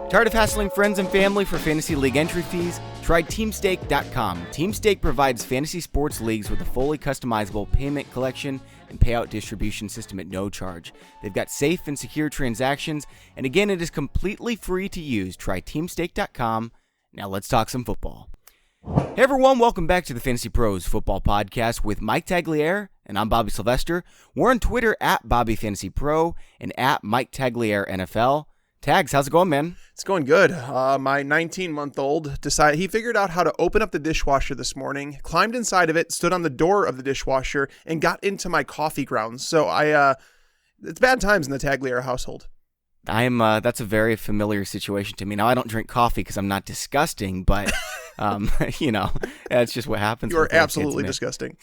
Tired of hassling friends and family for fantasy league entry fees? Try TeamStake.com. TeamStake provides fantasy sports leagues with a fully customizable payment collection and payout distribution system at no charge. They've got safe and secure transactions, and again, it is completely free to use. Try TeamStake.com. Now let's talk some football. Hey everyone, welcome back to the Fantasy Pros Football Podcast with Mike Tagliere, and I'm Bobby Sylvester. We're on Twitter at BobbyFantasyPro and at Mike Tagliere NFL. Tags, how's it going, man? It's going good. My 19-month-old decided he figured out how to open up the dishwasher this morning, climbed inside of it, stood on the door of the dishwasher, and got into my coffee grounds. So it's bad times in the Tagliere household. That's a very familiar situation to me. Now, I don't drink coffee because I'm not disgusting, but that's just what happens. You are absolutely disgusting.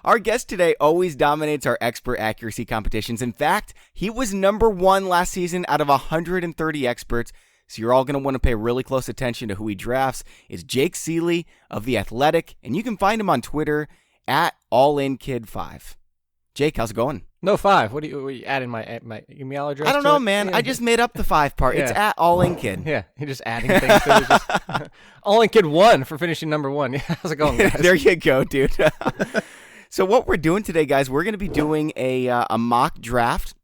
Our guest today always dominates our expert accuracy competitions. In fact, he was number one last season out of 130 experts. So you're all going to want to pay really close attention to who he drafts. It's Jake Ciely of The Athletic, and you can find him on Twitter at AllinKid5. Jake, how's it going? No 5. What are you adding my email address? I don't know, man. I just made up the 5 part. Yeah. It's at AllinKid. Yeah, you're just adding things to it. AllinKid1 for finishing number 1. Yeah, how's it going, guys? There you go, dude. So what we're doing today, guys, we're going to be doing a mock draft.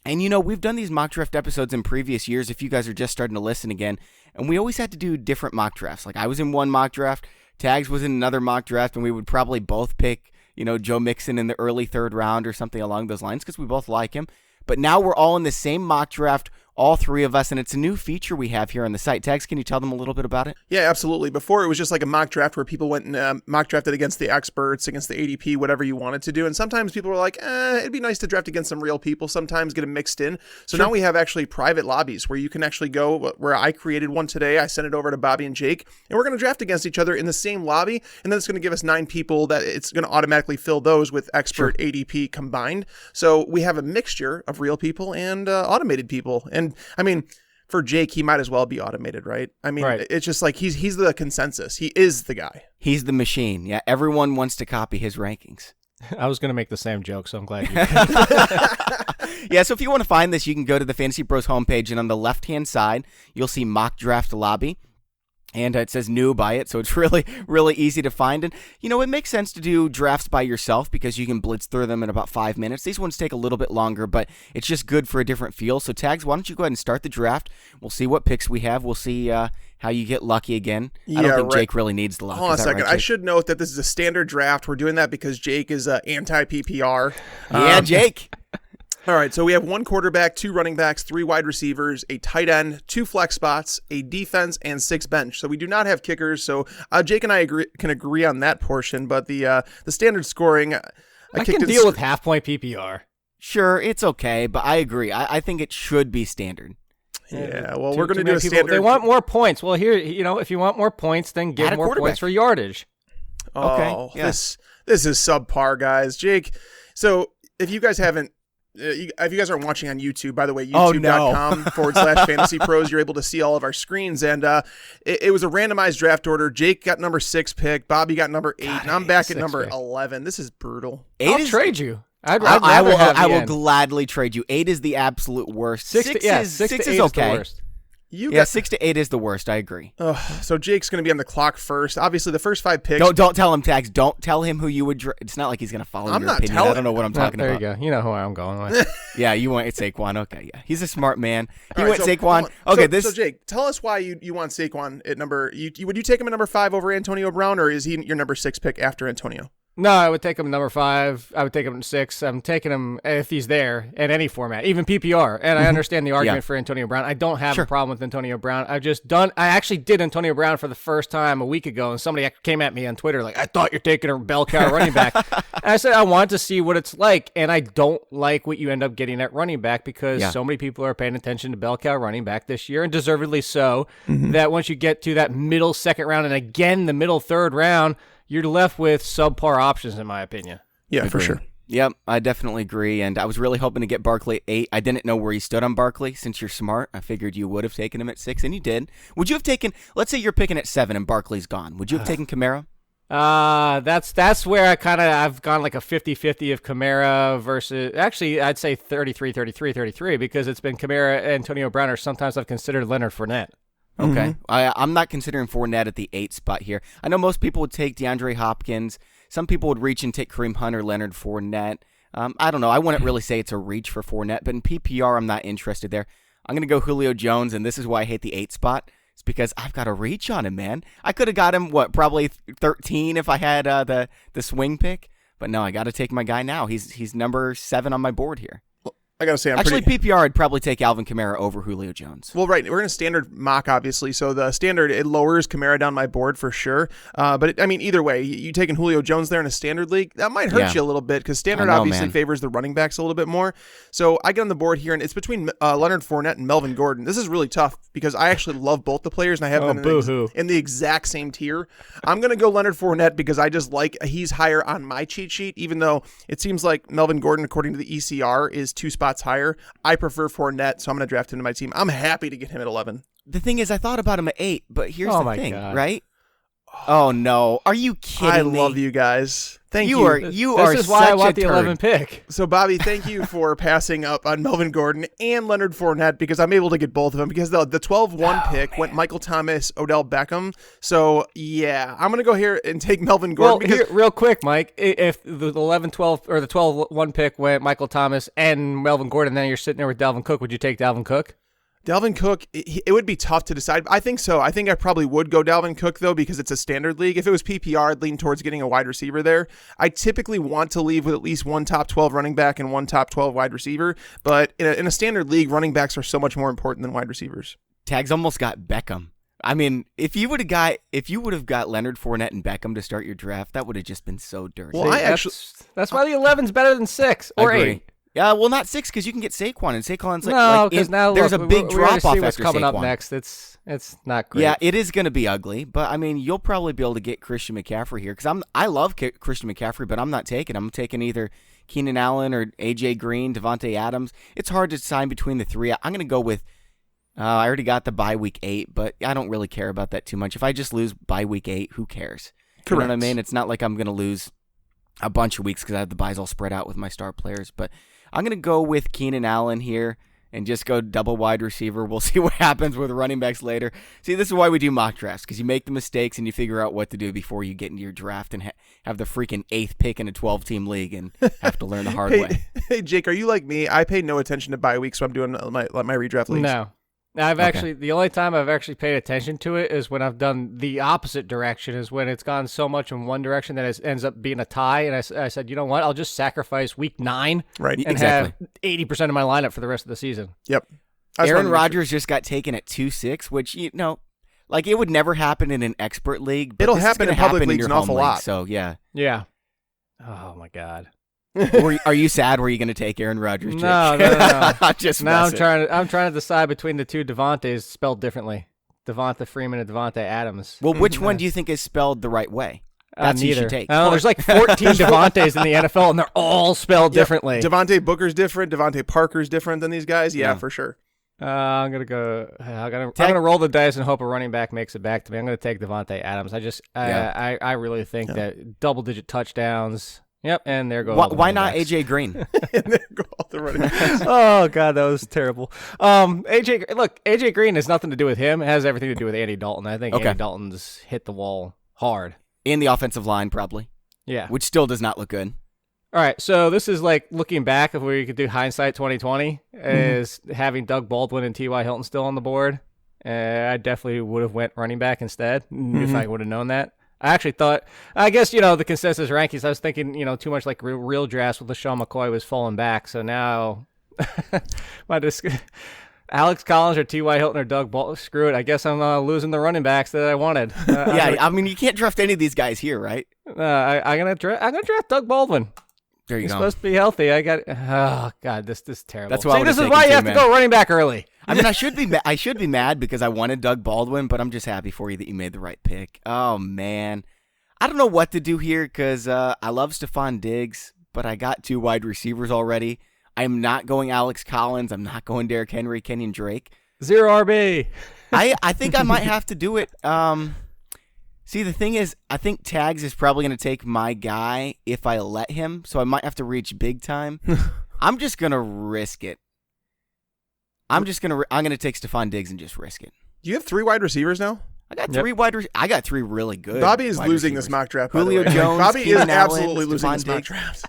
And, we've done these mock draft episodes in previous years if you guys are just starting to listen again. And we always had to do different mock drafts. Like, I was in one mock draft, Tags was in another mock draft, and we would probably both pick Joe Mixon in the early third round or something along those lines because we both like him. But now we're all in the same mock draft, all three of us, and it's a new feature we have here on the site. Tags, can you tell them a little bit about it? Yeah, absolutely. Before, it was just like a mock draft where people went and mock drafted against the experts, against the ADP, whatever you wanted to do. And sometimes people were like, it'd be nice to draft against some real people, sometimes get them mixed in. So Now we have actually private lobbies where you can actually go, where I created one today. I sent it over to Bobby and Jake, and we're going to draft against each other in the same lobby. And then it's going to give us 9 people that it's going to automatically fill those with expert ADP combined. So we have a mixture of real people and automated people. And I mean, for Jake, he might as well be automated, right? I mean, It's just like he's the consensus. He is the guy. He's the machine. Yeah, everyone wants to copy his rankings. I was going to make the same joke, so I'm glad you did. Yeah, so if you want to find this, you can go to the Fantasy Pros homepage, and on the left-hand side, you'll see Mock Draft Lobby. And it says new by it, so it's really, really easy to find. And, it makes sense to do drafts by yourself because you can blitz through them in about 5 minutes. These ones take a little bit longer, but it's just good for a different feel. So, Tags, why don't you go ahead and start the draft? We'll see what picks we have. We'll see how you get lucky again. I don't think Jake really needs the luck. Hold on a second. I should note that this is a standard draft. We're doing that because Jake is anti-PPR. Yeah, Jake. All right, so we have 1 quarterback, 2 running backs, 3 wide receivers, a tight end, 2 flex spots, a defense, and 6 bench. So we do not have kickers. So Jake and I can agree on that portion, but the standard scoring, I can deal with half-point PPR. Sure, it's okay, but I agree. I think it should be standard. Yeah, well, we're going to do a standard. They want more points. Well, here, if you want more points, then get more points for yardage. Oh, yeah. This is subpar, guys. Jake, so if you guys haven't, if you guys aren't watching on YouTube, by the way, youtube.com/fantasypros, you're able to see all of our screens. And it was a randomized draft order. Jake got number 6 pick. Bobby got number 8. And I'm back at number 11. This is brutal. I'll trade you. I will gladly trade you. 8 is the absolute worst. 6 is okay. The worst. 6 to 8 is the worst. I agree. So Jake's going to be on the clock first. Obviously, the first 5 picks. Don't tell him, Tags. Don't tell him who you would. It's not like he's going to follow your opinion. I don't know what I'm talking about. There you go. You know who I'm going with. Yeah, you want Saquon. Okay, yeah. He's a smart man. He went Saquon. Okay, So Jake, tell us why you want Saquon at number. Would you take him at number 5 over Antonio Brown, or is he your number 6 pick after Antonio? No, I would take him number 5. I would take him 6. I'm taking him if he's there in any format, even PPR. And I understand the argument for Antonio Brown. I don't have a problem with Antonio Brown. I actually did Antonio Brown for the first time a week ago, and somebody came at me on Twitter like, I thought you're taking a bell cow running back. And I said, I want to see what it's like, and I don't like what you end up getting at running back because so many people are paying attention to bell cow running back this year, and deservedly so, that once you get to that middle second round and again the middle third round, you're left with subpar options, in my opinion. Yeah, for sure. Yep, I definitely agree. And I was really hoping to get Barkley at 8. I didn't know where he stood on Barkley. Since you're smart, I figured you would have taken him at 6, and you did. Would you have taken, let's say you're picking at 7 and Barkley's gone. Would you have taken Kamara? That's where I've gone like a 50-50 of Kamara versus, actually I'd say 33 because it's been Kamara, Antonio Brown, or sometimes I've considered Leonard Fournette. Okay. I'm not considering Fournette at the 8 spot here. I know most people would take DeAndre Hopkins. Some people would reach and take Kareem Hunt or Leonard Fournette. I don't know. I wouldn't really say it's a reach for Fournette, but in PPR, I'm not interested there. I'm going to go Julio Jones, and this is why I hate the 8 spot. It's because I've got a reach on him, man. I could have got him, probably 13 if I had the swing pick. But no, I got to take my guy now. He's number 7 on my board here. I gotta say, PPR, I'd probably take Alvin Kamara over Julio Jones. Well, right, we're in a standard mock, obviously, so the standard, it lowers Kamara down my board for sure. But either way, you taking Julio Jones there in a standard league, that might hurt you a little bit because standard obviously favors the running backs a little bit more. So I get on the board here, and it's between Leonard Fournette and Melvin Gordon. This is really tough because I actually love both the players, and I have them in the exact same tier. I'm gonna go Leonard Fournette because I just he's higher on my cheat sheet, even though it seems like Melvin Gordon, according to the ECR, is 2 spots higher. I prefer Fournette, so I'm going to draft him to my team. I'm happy to get him at 11. The thing is, I thought about him at 8, but here's the thing, right? Oh, no. Are you kidding me? I love you guys. Thank you. This is why I want the 11 pick. So, Bobby, thank you for passing up on Melvin Gordon and Leonard Fournette because I'm able to get both of them because the 12-1 pick went Michael Thomas, Odell Beckham. So, yeah, I'm going to go here and take Melvin Gordon. Well, real quick, Mike, if the 11-12 or the 12-1 pick went Michael Thomas and Melvin Gordon, then you're sitting there with Dalvin Cook, would you take Dalvin Cook? Dalvin Cook, it would be tough to decide. I think so. I think I probably would go Dalvin Cook, though, because it's a standard league. If it was PPR, I'd lean towards getting a wide receiver there. I typically want to leave with at least one top 12 running back and one top 12 wide receiver. But in a standard league, running backs are so much more important than wide receivers. Tags almost got Beckham. I mean, if you would have got Leonard Fournette and Beckham to start your draft, that would have just been so dirty. Well, that's why the 11's better than 6 or 8. Yeah, well, not 6 because you can get Saquon, and Saquon's now there's a big drop off what's after coming Saquon. Up next. It's not great. Yeah, it is going to be ugly, but I mean, you'll probably be able to get Christian McCaffrey here because I love Christian McCaffrey, but I'm not taking him. I'm taking either Keenan Allen or AJ Green, Devontae Adams. It's hard to decide between the 3. I'm going to go with. I already got the bye week 8, but I don't really care about that too much. If I just lose bye week 8, who cares? Correct. You know what I mean? It's not like I'm going to lose a bunch of weeks because I have the buys all spread out with my star players, but I'm going to go with Keenan Allen here and just go double wide receiver. We'll see what happens with running backs later. See, this is why we do mock drafts, because you make the mistakes and you figure out what to do before you get into your draft and have the freaking 8th pick in a 12-team league and have to learn the hard way. Hey, Jake, are you like me? I pay no attention to bye weeks when I'm doing my redraft leagues. No. The only time I've actually paid attention to it is when I've done the opposite direction, is when it's gone so much in one direction that it ends up being a tie. And I said, you know what? I'll just sacrifice week 9 and have 80% of my lineup for the rest of the season. Yep. Aaron Rodgers just got taken at 2-6, which, it would never happen in an expert league. But it'll happen in public leagues an awful lot. So, yeah. Yeah. Oh, my God. Are you sad? Were you going to take Aaron Rodgers? Jake? No. I'm trying to decide between the two Devontaes spelled differently, Devonta Freeman and Devonta Adams. Well, which one do you think is spelled the right way? That's who you should take. There's like 14 Devontaes in the NFL, and they're all spelled differently. Devontae Booker's different. Devontae Parker's different than these guys. Yeah, for sure. I'm gonna roll the dice and hope a running back makes it back to me. I'm gonna take Devonta Adams. I really think that double-digit touchdowns. Yep, and there goes. Why not AJ Green? And there go all the running backs. Oh God, that was terrible. AJ Green has nothing to do with him. It has everything to do with Andy Dalton. I think Andy Dalton's hit the wall hard. In the offensive line, probably. Yeah, which still does not look good. All right, so this is like looking back if we could do hindsight 2020 is having Doug Baldwin and T.Y. Hilton still on the board. I definitely would have went running back instead if I would have known that. I actually thought, I guess, the consensus rankings, I was thinking, too much like real drafts with LaShawn McCoy was falling back. So now Alex Collins or T.Y. Hilton or Doug Baldwin, screw it. I guess I'm losing the running backs that I wanted. You can't draft any of these guys here, right? I'm gonna draft Doug Baldwin. There you He's go. supposed to be healthy. Oh God, this is terrible. That's why this is why you have to go running back early. I mean, I should be mad because I wanted Doug Baldwin, but I'm just happy for you that you made the right pick. Oh man, I don't know what to do here because I love Stephon Diggs, but I got 2 wide receivers already. I'm not going Alex Collins. I'm not going Derrick Henry, Kenyon Drake. 0 RB. I think I might have to do it. See, the thing is, I think Tags is probably going to take my guy if I let him, so I might have to reach big time. I'm just going to risk it. I'm going to take Stephon Diggs and just risk it. Do you have 3 wide receivers now? I got 3 I got 3 really good. Bobby is losing this mock draft. Julio Jones, Bobby Keenan is absolutely Allen, losing Stephon this mock Diggs. draft.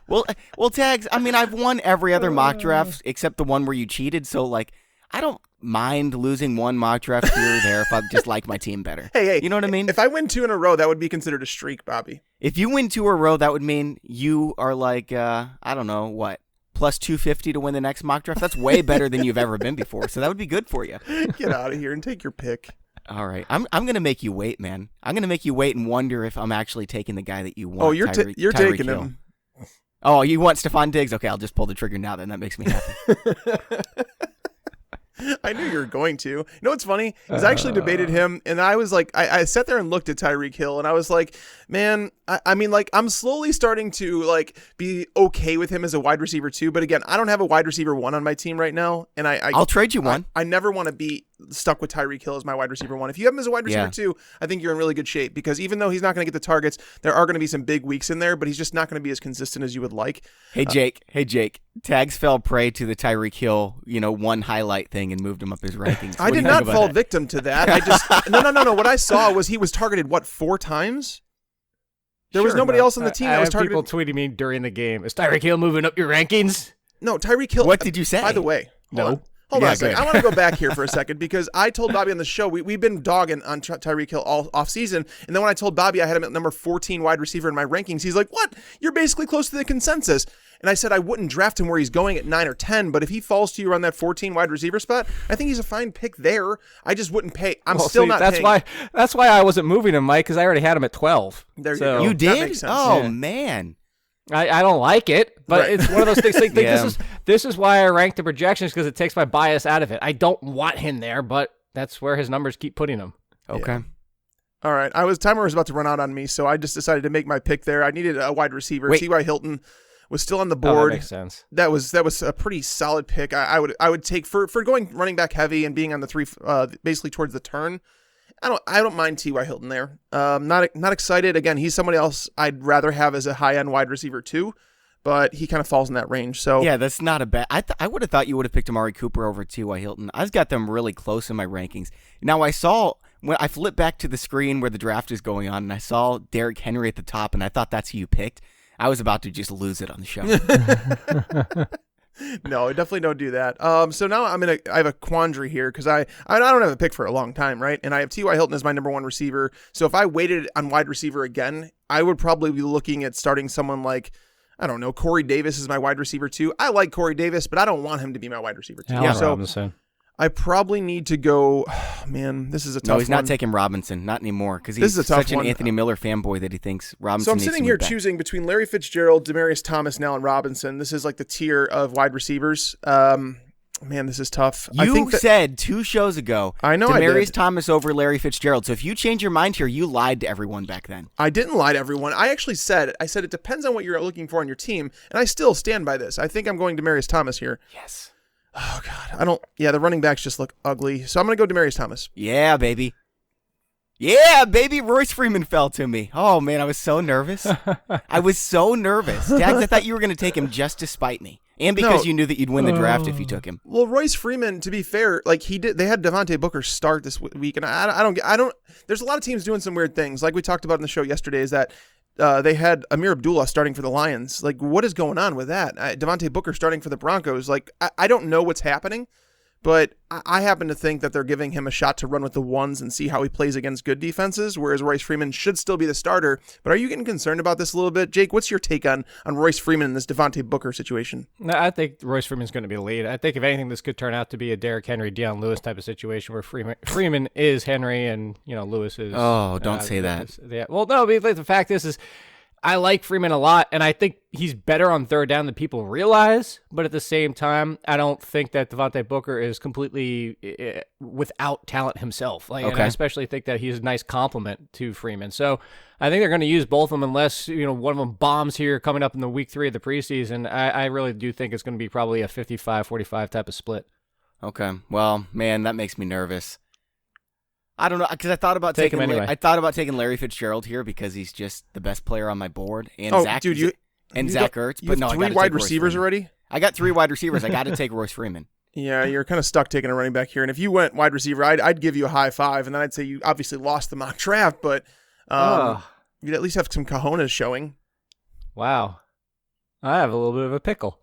Well, Tags. I mean, I've won every other mock draft except the one where you cheated. So, like, I don't mind losing one mock draft here or there if I just like my team better. Hey, you know what I mean? If I win 2 in a row, that would be considered a streak, Bobby. If you win 2 in a row, that would mean you are like, I don't know what. Plus 250 to win the next mock draft. That's way better than you've ever been before. So that would be good for you. Get out of here and take your pick. All right, I'm gonna make you wait, man. I'm gonna make you wait and wonder if I'm actually taking the guy that you want. Oh, you're Tyreek taking Hill. him. Oh, you want Stephon Diggs? Okay, I'll just pull the trigger now. Then that makes me happy. I knew you were going to. You know what's funny? Is I actually debated him, and I was like, I sat there and looked at Tyreek Hill, and I was like, man, I mean, like, I'm slowly starting to like be okay with him as a wide receiver 2. But again, I don't have a wide receiver 1 on my team right now, and I'll trade you one. I never want to be stuck with Tyreek Hill as my wide receiver 1. If you have him as a wide receiver 2, I think you're in really good shape, because even though he's not going to get the targets, there are going to be some big weeks in there, but he's just not going to be as consistent as you would like. Hey Jake, Tags fell prey to the Tyreek Hill, one highlight thing and moved him up his rankings. I did not fall victim to that. I just no. What I saw was he was targeted 4 times. There was nobody else on the team that was targeted. People tweeting me during the game. Is Tyreek Hill moving up your rankings? No, Tyreek Hill. What did you say? By the way, hold on a second. I want to go back here for a second, because I told Bobby on the show, we've been dogging on Tyreek Hill all off season. And then when I told Bobby I had him at number 14 wide receiver in my rankings, he's like, what? You're basically close to the consensus. And I said I wouldn't draft him where he's going at 9 or 10, but if he falls to you around that 14 wide receiver spot, I think he's a fine pick there. I just wouldn't pay. That's why I wasn't moving him, Mike, because I already had him at 12. There you go. You did? That makes sense. Oh, man. I don't like it, but it's one of those things. Like, this is why I rank the projections, because it takes my bias out of it. I don't want him there, but that's where his numbers keep putting him. Okay. Yeah. All right. Timer was about to run out on me, so I just decided to make my pick there. I needed a wide receiver. T.Y. Hilton was still on the board. That makes sense. That was a pretty solid pick. I would take for going running back heavy and being on the 3 basically towards the turn. I don't mind T.Y. Hilton there. Not excited. Again, he's somebody else I'd rather have as a high end wide receiver 2, but he kind of falls in that range. So yeah, that's not a bad. I would have thought you would have picked Amari Cooper over T.Y. Hilton. I've got them really close in my rankings. Now I saw when I flipped back to the screen where the draft is going on, and I saw Derrick Henry at the top, and I thought that's who you picked. I was about to just lose it on the show. No, definitely don't do that. So now I have a quandary here, because I don't have a pick for a long time, right? And I have T.Y. Hilton as my number 1 receiver. So if I waited on wide receiver again, I would probably be looking at starting someone like, I don't know, Corey Davis is my wide receiver 2. I like Corey Davis, but I don't want him to be my wide receiver 2. Yeah, so Robinson. I probably need to go. Oh, man, this is a tough one. No, he's not taking Robinson, not anymore, because he's such an Anthony Miller fanboy that he thinks Robinson. So I'm sitting here choosing between Larry Fitzgerald, Demaryius Thomas now, and Robinson. This is like the tier of wide receivers. Man, this is tough. You said 2 shows ago, I know Demaryius Thomas over Larry Fitzgerald. So if you change your mind here, you lied to everyone back then. I didn't lie to everyone. I actually said it depends on what you're looking for on your team, and I still stand by this. I think I'm going Demaryius Thomas here. Yes. Oh, God. The running backs just look ugly. So I'm going to go Demaryius Thomas. Yeah, baby. Yeah, baby. Royce Freeman fell to me. Oh, man, I was so nervous. I was so nervous. Dags, I thought you were going to take him just to spite me. And because you knew that you'd win the draft if you took him. Well, Royce Freeman, to be fair, like they had Devontae Booker start this week, and I don't. There's a lot of teams doing some weird things. Like we talked about in the show yesterday, is that they had Amir Abdullah starting for the Lions. Like, what is going on with that? Devontae Booker starting for the Broncos. Like, I don't know what's happening, but I happen to think that they're giving him a shot to run with the ones and see how he plays against good defenses, whereas Royce Freeman should still be the starter. But are you getting concerned about this a little bit? Jake, what's your take on Royce Freeman in this Devontae Booker situation? No, I think Royce Freeman's going to be the lead. I think, if anything, this could turn out to be a Derrick Henry, Deion Lewis type of situation where Freeman is Henry and, Lewis is... Oh, don't say that. Yeah. Well, no, but the fact is I like Freeman a lot, and I think he's better on third down than people realize. But at the same time, I don't think that Devontae Booker is completely without talent himself. And I especially think that he's a nice complement to Freeman. So I think they're going to use both of them unless one of them bombs here coming up in the week 3 of the preseason. I really do think it's going to be probably a 55-45 type of split. Okay. Well, man, that makes me nervous. I don't know, because I thought about Take him anyway. I thought about taking Larry Fitzgerald here because he's just the best player on my board, and Zach Ertz. But no, I got 3 wide receivers already. I got 3 wide receivers. I got to take Royce Freeman. Yeah, you're kind of stuck taking a running back here. And if you went wide receiver, I'd give you a high 5, and then I'd say you obviously lost the mock draft, but you'd at least have some cojones showing. Wow, I have a little bit of a pickle.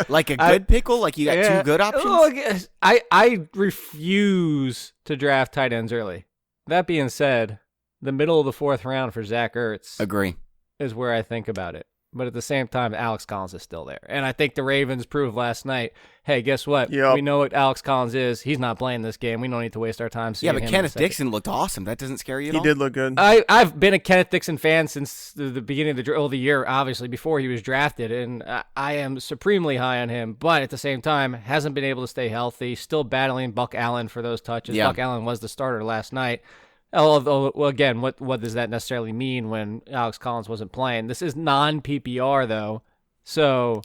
Like a good pickle? Like you got 2 good options? I refuse to draft tight ends early. That being said, the middle of the 4th round for Zach Ertz is where I think about it. But at the same time, Alex Collins is still there. And I think the Ravens proved last night, hey, guess what? Yep. We know what Alex Collins is. He's not playing this game. We don't need to waste our time seeing him. Yeah, but Kenneth Dixon looked awesome. That doesn't scare you at all? He did look good. I've been a Kenneth Dixon fan since the beginning of the year, obviously, before he was drafted. And I am supremely high on him. But at the same time, hasn't been able to stay healthy. Still battling Buck Allen for those touches. Yeah. Buck Allen was the starter last night. Although, again, what does that necessarily mean when Alex Collins wasn't playing? This is non-PPR, though. So,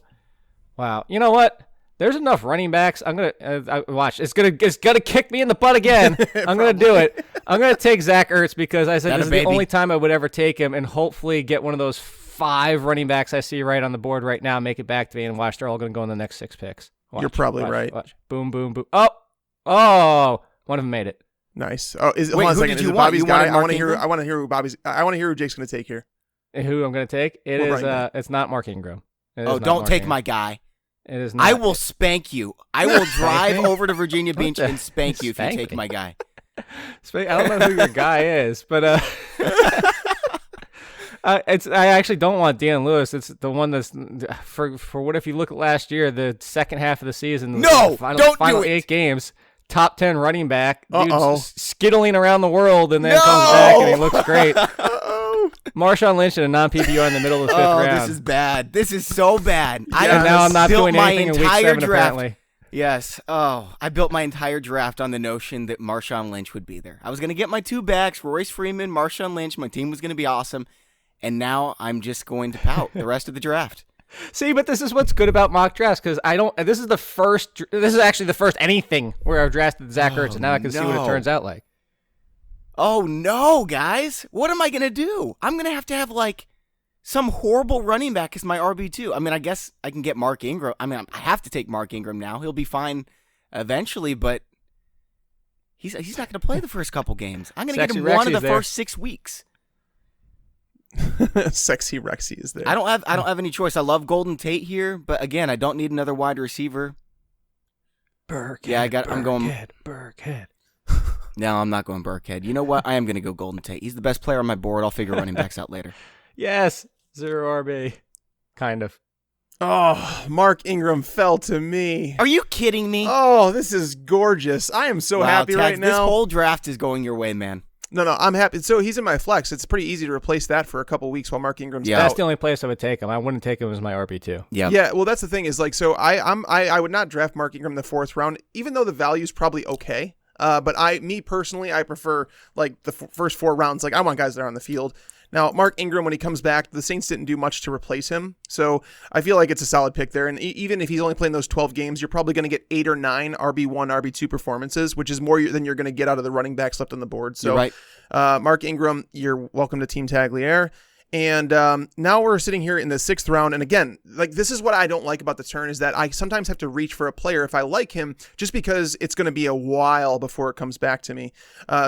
wow. You know what? There's enough running backs. I'm going to watch. It's gonna kick me in the butt again. I'm going to do it. I'm going to take Zach Ertz because I said this is the only time I would ever take him and hopefully get one of those 5 running backs I see right on the board right now, make it back to me, and watch. They're all going to go in the next 6 picks. You're probably right. Watch. Boom, boom, boom. Oh, one of them made it. Nice. Oh, wait, who did you want? Bobby's guy? I want to hear who Jake's going to take here. Who I'm going to take? It's not Mark Ingram. Don't take my guy. It is not. I will spank you. I will drive over to Virginia Beach and spank you if you take my guy. I don't know who your guy is, but I actually don't want Dan Lewis. It's the one that's for what if you look at last year, the second half of the season. No, final 8 games. Top 10 running back, skittling around the world, and then comes back and he looks great. Marshawn Lynch in a non-PPR in the middle of the 5th round. This is bad. This is so bad. I'm not doing anything in week 7 apparently. Yes. Oh, I built my entire draft on the notion that Marshawn Lynch would be there. I was going to get my 2 backs, Royce Freeman, Marshawn Lynch. My team was going to be awesome, and now I'm just going to pout the rest of the draft. See, but this is what's good about mock drafts because this is actually the first anything where I've drafted Zach Ertz, and now I can see what it turns out like. Oh no, guys! What am I gonna do? I'm gonna have like some horrible running back as my RB2. I mean, I guess I can get Mark Ingram. I mean, I have to take Mark Ingram now. He'll be fine eventually, but he's not gonna play the first couple games. I'm gonna get him one of the first 6 weeks. Sexy Rexy is there. I don't have any choice. I love Golden Tate here, but again, I don't need another wide receiver. I'm going Burkhead. No, I'm not going Burkhead. You know what? I am going to go Golden Tate. He's the best player on my board. I'll figure running backs out later. Yes, 0 RB. Kind of. Oh, Mark Ingram fell to me. Are you kidding me? Oh, this is gorgeous. I am so happy right now. This whole draft is going your way, man. No, I'm happy. So he's in my flex. It's pretty easy to replace that for a couple weeks while Mark Ingram's out. That's the only place I would take him. I wouldn't take him as my RB2. Yeah. Well, that's the thing is like, so I would not draft Mark Ingram in the 4th round, even though the value's probably okay. But me personally, I prefer like the first 4 rounds. Like I want guys that are on the field. Now, Mark Ingram, when he comes back, the Saints didn't do much to replace him. So I feel like it's a solid pick there. And even if he's only playing those 12 games, you're probably going to get 8 or 9 RB1, RB2 performances, which is more than you're going to get out of the running backs left on the board. So, right. Mark Ingram, you're welcome to Team Tagliere. And now we're sitting here in the 6th round. And again, like this is what I don't like about the turn is that I sometimes have to reach for a player if I like him, just because it's going to be a while before it comes back to me.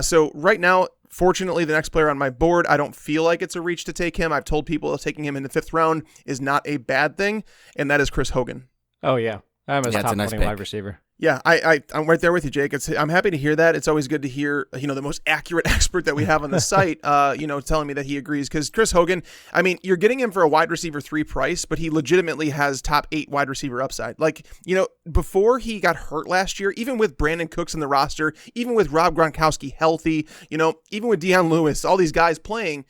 So right now, fortunately, the next player on my board, I don't feel like it's a reach to take him. I've told people taking him in the 5th round is not a bad thing, and that is Chris Hogan. Oh, yeah. I'm a top 20 wide receiver. Yeah, I'm right there with you, Jake. I'm happy to hear that. It's always good to hear, the most accurate expert that we have on the site, telling me that he agrees. Because Chris Hogan, I mean, you're getting him for a wide receiver 3 price, but he legitimately has top 8 wide receiver upside. Like, before he got hurt last year, even with Brandon Cooks in the roster, even with Rob Gronkowski healthy, even with Deion Lewis, all these guys playing,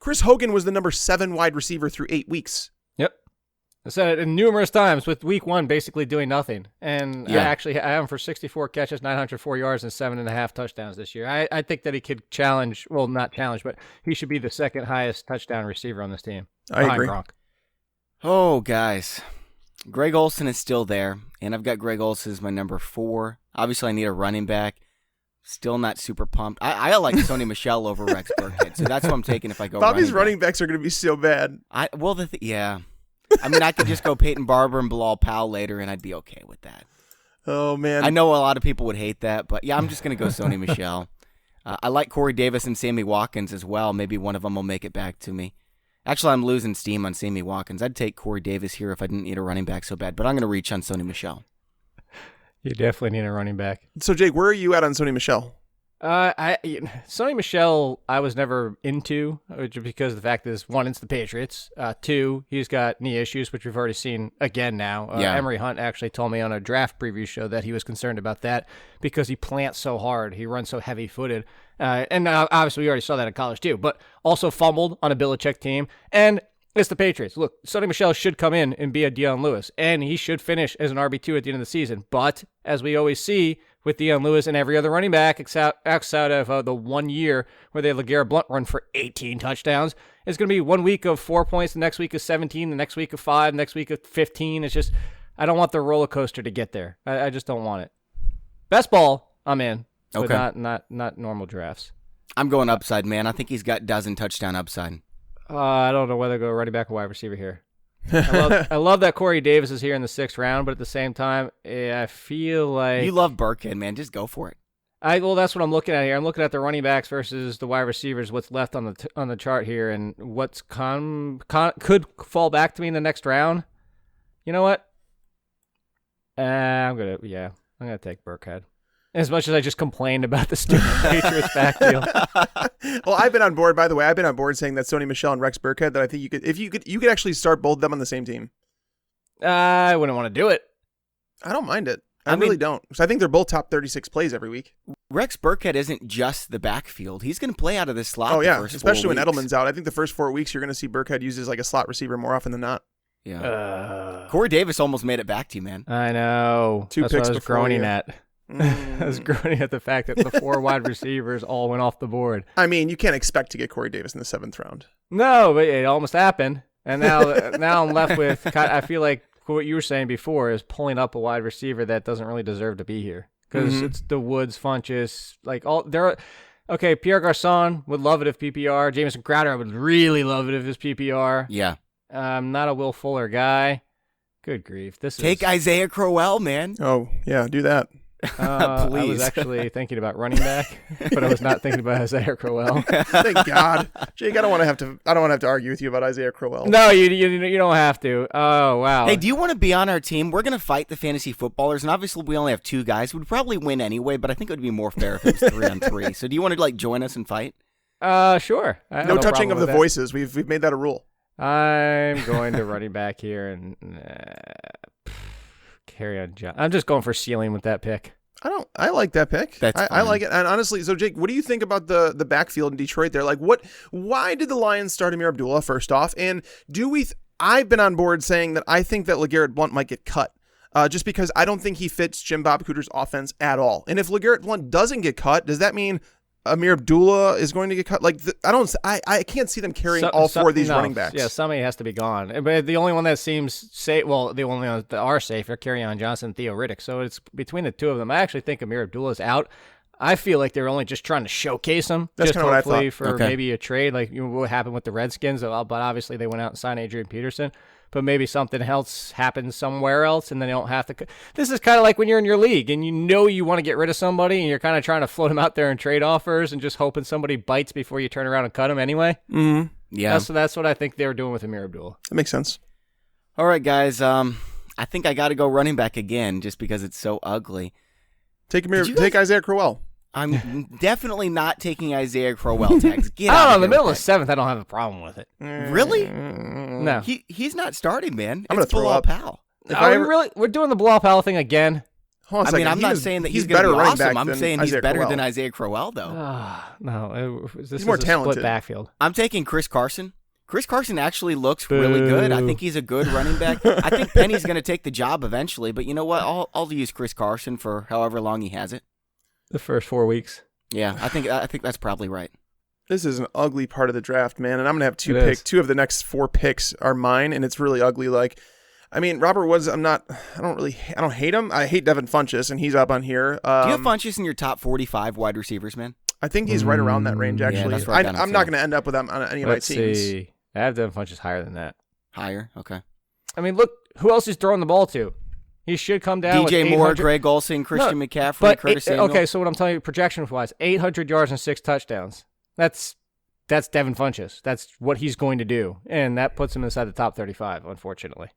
Chris Hogan was the number 7 wide receiver through 8 weeks. Yep. I said it numerous times with week 1 basically doing nothing. And I have him for 64 catches, 904 yards, and 7.5 touchdowns this year. I think that he could not challenge, but he should be the 2nd highest touchdown receiver on this team. I agree. Gronk. Oh, guys. Greg Olsen is still there, and I've got Greg Olsen as my number 4. Obviously, I need a running back. Still not super pumped. I like Sony Michel over Rex Burkhead, so that's what I'm taking if I go. Bobby's running backs are going to be so bad. Yeah. I mean, I could just go Peyton Barber and Bilal Powell later, and I'd be okay with that. Oh, man. I know a lot of people would hate that, but yeah, I'm just going to go Sony Michel. I like Corey Davis and Sammy Watkins as well. Maybe one of them will make it back to me. Actually, I'm losing steam on Sammy Watkins. I'd take Corey Davis here if I didn't need a running back so bad, but I'm going to reach on Sony Michel. You definitely need a running back. So, Jake, where are you at on Sony Michel? Sony Michel, I was never into, because of the fact is, one, it's the Patriots. Two, he's got knee issues, which we've already seen again now. Emery Hunt actually told me on a draft preview show that he was concerned about that because he plants so hard, he runs so heavy-footed, and obviously we already saw that in college too. But also fumbled on a Belichick team, and it's the Patriots. Look, Sony Michel should come in and be a Dion Lewis, and he should finish as an RB2 at the end of the season. But as we always see with Dion Lewis and every other running back, outside of the 1 year where they had LeGarrette Blount run for 18 touchdowns, it's going to be 1 week of 4 points, the next week of 17, the next week of 5, the next week of 15. It's just, I don't want the roller coaster to get there. I just don't want it. Best ball, I'm in, but not normal drafts. I'm going upside, man. I think he's got dozen touchdown upside. I don't know whether to go running back or wide receiver here. I love that Corey Davis is here in the 6th round, but at the same time, I feel like... You love Burkhead, man. Just go for it. Well, that's what I'm looking at here. I'm looking at the running backs versus the wide receivers, what's left on the chart here, and what's could fall back to me in the next round. You know what? I'm gonna take Burkhead. As much as I just complained about the stupid Patriots backfield. Well, I've been on board, by the way. I've been on board saying that Sony Michel and Rex Burkhead, that I think you could actually start both of them on the same team. I wouldn't want to do it. I don't mind it. I really don't. Because I think they're both top 36 plays every week. Rex Burkhead isn't just the backfield. He's going to play out of this slot. Oh, yeah. Especially when Edelman's out. I think the first 4 weeks you're going to see Burkhead used as like a slot receiver more often than not. Yeah. Corey Davis almost made it back to you, man. I know. That's what I was groaning at. I was groaning at the fact that the 4 wide receivers all went off the board. I mean, you can't expect to get Corey Davis in the 7th round. No, but it almost happened. And now I'm left with, I feel like what you were saying before is pulling up a wide receiver that doesn't really deserve to be here. Because it's the Woods, Funchess, like all there. Okay, Pierre Garçon would love it if PPR. Jamison Crowder would really love it if it's PPR. Yeah. I'm not a Will Fuller guy. Good grief. Take Isaiah Crowell, man. Oh, yeah, do that. Please. I was actually thinking about running back, but I was not thinking about Isaiah Crowell. Thank God, Jake. I don't want to have to argue with you about Isaiah Crowell. No, you don't have to. Oh wow. Hey, do you want to be on our team? We're gonna fight the fantasy footballers, and obviously we only have 2 guys. We'd probably win anyway, but I think it would be more fair if it was 3-on-3. So do you want to join us and fight? Sure. No touching of the voices. We've made that a rule. I'm going to running back here and carry on. I'm just going for ceiling with that pick. I like that pick. I like it. And honestly, so Jake, what do you think about the backfield in Detroit there? Like, why did the Lions start Amir Abdullah first off? And I've been on board saying that I think that LeGarrette Blount might get cut. Just because I don't think he fits Jim Bob Cooter's offense at all. And if LeGarrette Blount doesn't get cut, does that mean Amir Abdullah is going to get cut? Like, I can't see them carrying all 4 of these running backs. Yeah, somebody has to be gone. But the only one that seems safe, the only ones that are safe are Kerryon Johnson and Theo Riddick. So it's between the 2 of them. I actually think Amir Abdullah's out. I feel like they're only just trying to showcase him. That's just kind of what I thought. For maybe a trade, like what happened with the Redskins. But obviously they went out and signed Adrian Peterson. But maybe something else happens somewhere else, and then they don't have to. This is kind of like when you're in your league, and you want to get rid of somebody, and you're kind of trying to float them out there in trade offers, and just hoping somebody bites before you turn around and cut them anyway. Mm-hmm. Yeah, that's what I think they were doing with Amir Abdullah. That makes sense. All right, guys. I think I got to go running back again, just because it's so ugly. Take Isaiah Crowell. I'm definitely not taking Isaiah Crowell tags. Get out in the middle of 7th, I don't have a problem with it. Really? No. He's not starting, man. I'm going to throw up. Powell. We're doing the Bilal Powell thing again? I mean, I'm not saying that he's better be awesome. I'm saying he's better than Isaiah Crowell, though. No, he's more talented. Split backfield. I'm taking Chris Carson. Chris Carson actually looks really good. I think he's a good running back. I think Penny's going to take the job eventually, but you know what? I'll use Chris Carson for however long he has it. The first 4 weeks. Yeah, I think that's probably right. This is an ugly part of the draft, man, and I'm gonna have 2 picks. 2 of the next 4 picks are mine, and it's really ugly. Like, I mean, Robert Woods, I don't hate him. I hate Devin Funchess, and he's up on here. Do you have Funchess in your top 45 wide receivers, man? I think he's right around that range, actually. Yeah, that's right. I'm not going to end up with him on any of my teams. See. I have Devin Funchess higher than that. Higher? Okay. I mean, look, who else is throwing the ball to? He should come down DJ Moore, Greg Olsen, Christian McCaffrey, Curtis Samuel. Okay, so what I'm telling you, projection-wise, 800 yards and 6 touchdowns. That's Devin Funchess. That's what he's going to do, and that puts him inside the top 35, unfortunately.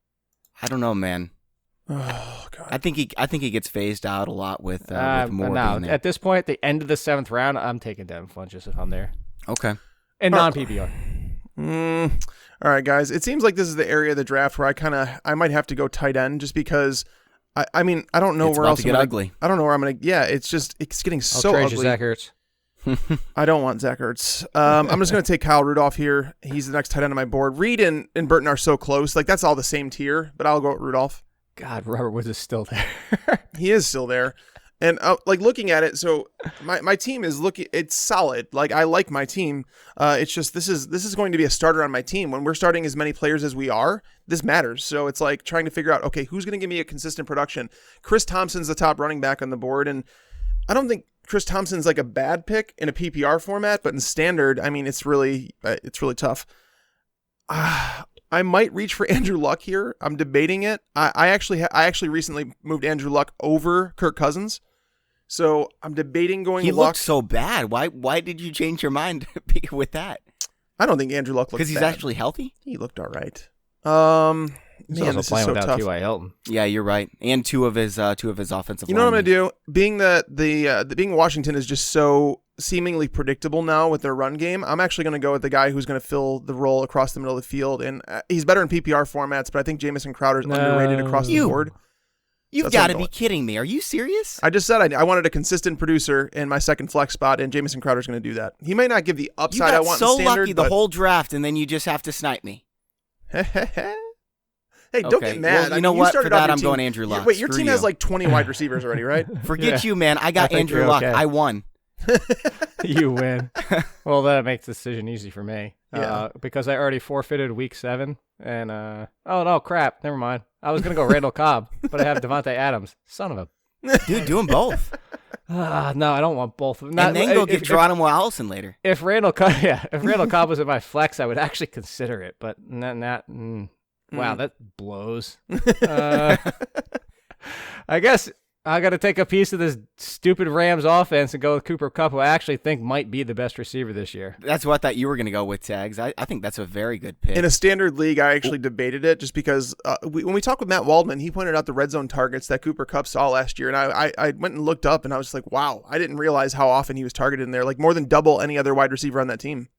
I don't know, man. Oh God! I think he gets phased out a lot with Moore being there. At this point, at the end of the 7th round, I'm taking Devin Funchess if I'm there. Okay. And non-PPR. All right, guys. It seems like this is the area of the draft where I might have to go tight end just because. I mean, I don't know it's where else. To get ugly. I don't know where I'm gonna. Yeah, it's getting so ugly. Zach Ertz. I don't want Zach Ertz. I'm just going to take Kyle Rudolph here. He's the next tight end on my board. Reed and Burton are so close. Like, that's all the same tier, but I'll go with Rudolph. God, Robert Woods is still there. He is still there. And, looking at it, so my team is it's solid. Like, I like my team. It's just this is going to be a starter on my team. When we're starting as many players as we are, this matters. So it's like trying to figure out, okay, who's going to give me a consistent production? Chris Thompson's the top running back on the board, and I don't think Chris Thompson's like a bad pick in a PPR format, but in standard, I mean, it's really tough. I might reach for Andrew Luck here. I'm debating it. I actually recently moved Andrew Luck over Kirk Cousins, so I'm debating going. He Luck. looked so bad. Why did you change your mind with that? I don't think Andrew Luck looks because he's bad. actually healthy. He looked all right. He's Man, also this playing is so without tough. T.Y. Hilton. Yeah, you're right. And two of his offensive. You know what I'm gonna do? Being being Washington is just so seemingly predictable now with their run game. I'm actually gonna go with the guy who's gonna fill the role across the middle of the field, and he's better in PPR formats. But I think Jamison Crowder's underrated across the board. You've got to be kidding me. Are you serious? I just said I wanted a consistent producer in my second flex spot, and Jamison Crowder's going to do that. He may not give the upside I want in standard. You got so lucky the whole draft, and then you just have to snipe me. Hey, don't get mad. Well, you know what? For that, I'm going Andrew Luck. Wait, your team has like 20 wide receivers already, right? Forget you, man. I got Andrew Luck. Okay. I won. You win. Well, that makes the decision easy for me. Yeah. Because I already forfeited week 7. And, oh, no, crap. Never mind. I was going to go Randall Cobb, but I have Devontae Adams. Son of a... Dude, do them both. No, I don't want both of them. And then go get Geronimo Allison later. If Randall Cobb was in my flex, I would actually consider it. But wow, that blows. I guess I got to take a piece of this stupid Rams offense and go with Cooper Kupp, who I actually think might be the best receiver this year. That's what I thought you were going to go with, Tags. I think that's a very good pick. In a standard league, I actually debated it just because when we talked with Matt Waldman, he pointed out the red zone targets that Cooper Kupp saw last year. And I went and looked up and I was like, wow, I didn't realize how often he was targeted in there, like more than double any other wide receiver on that team.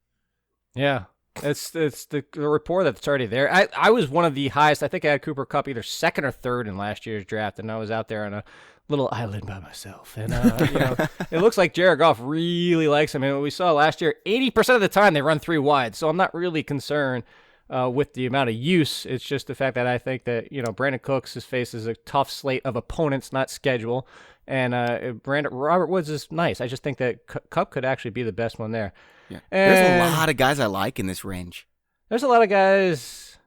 Yeah. It's the rapport that's already there. I was one of the highest. I think I had Cooper Kupp either second or third in last year's draft, and I was out there on a little island by myself. And it looks like Jared Goff really likes him. And what we saw last year, 80% of the time they run 3 wide. So I'm not really concerned with the amount of use. It's just the fact that I think that Brandon Cooks faces a tough slate of opponents, not schedule. And Robert Woods is nice. I just think that Kupp could actually be the best one there. Yeah. There's a lot of guys I like in this range. There's a lot of guys.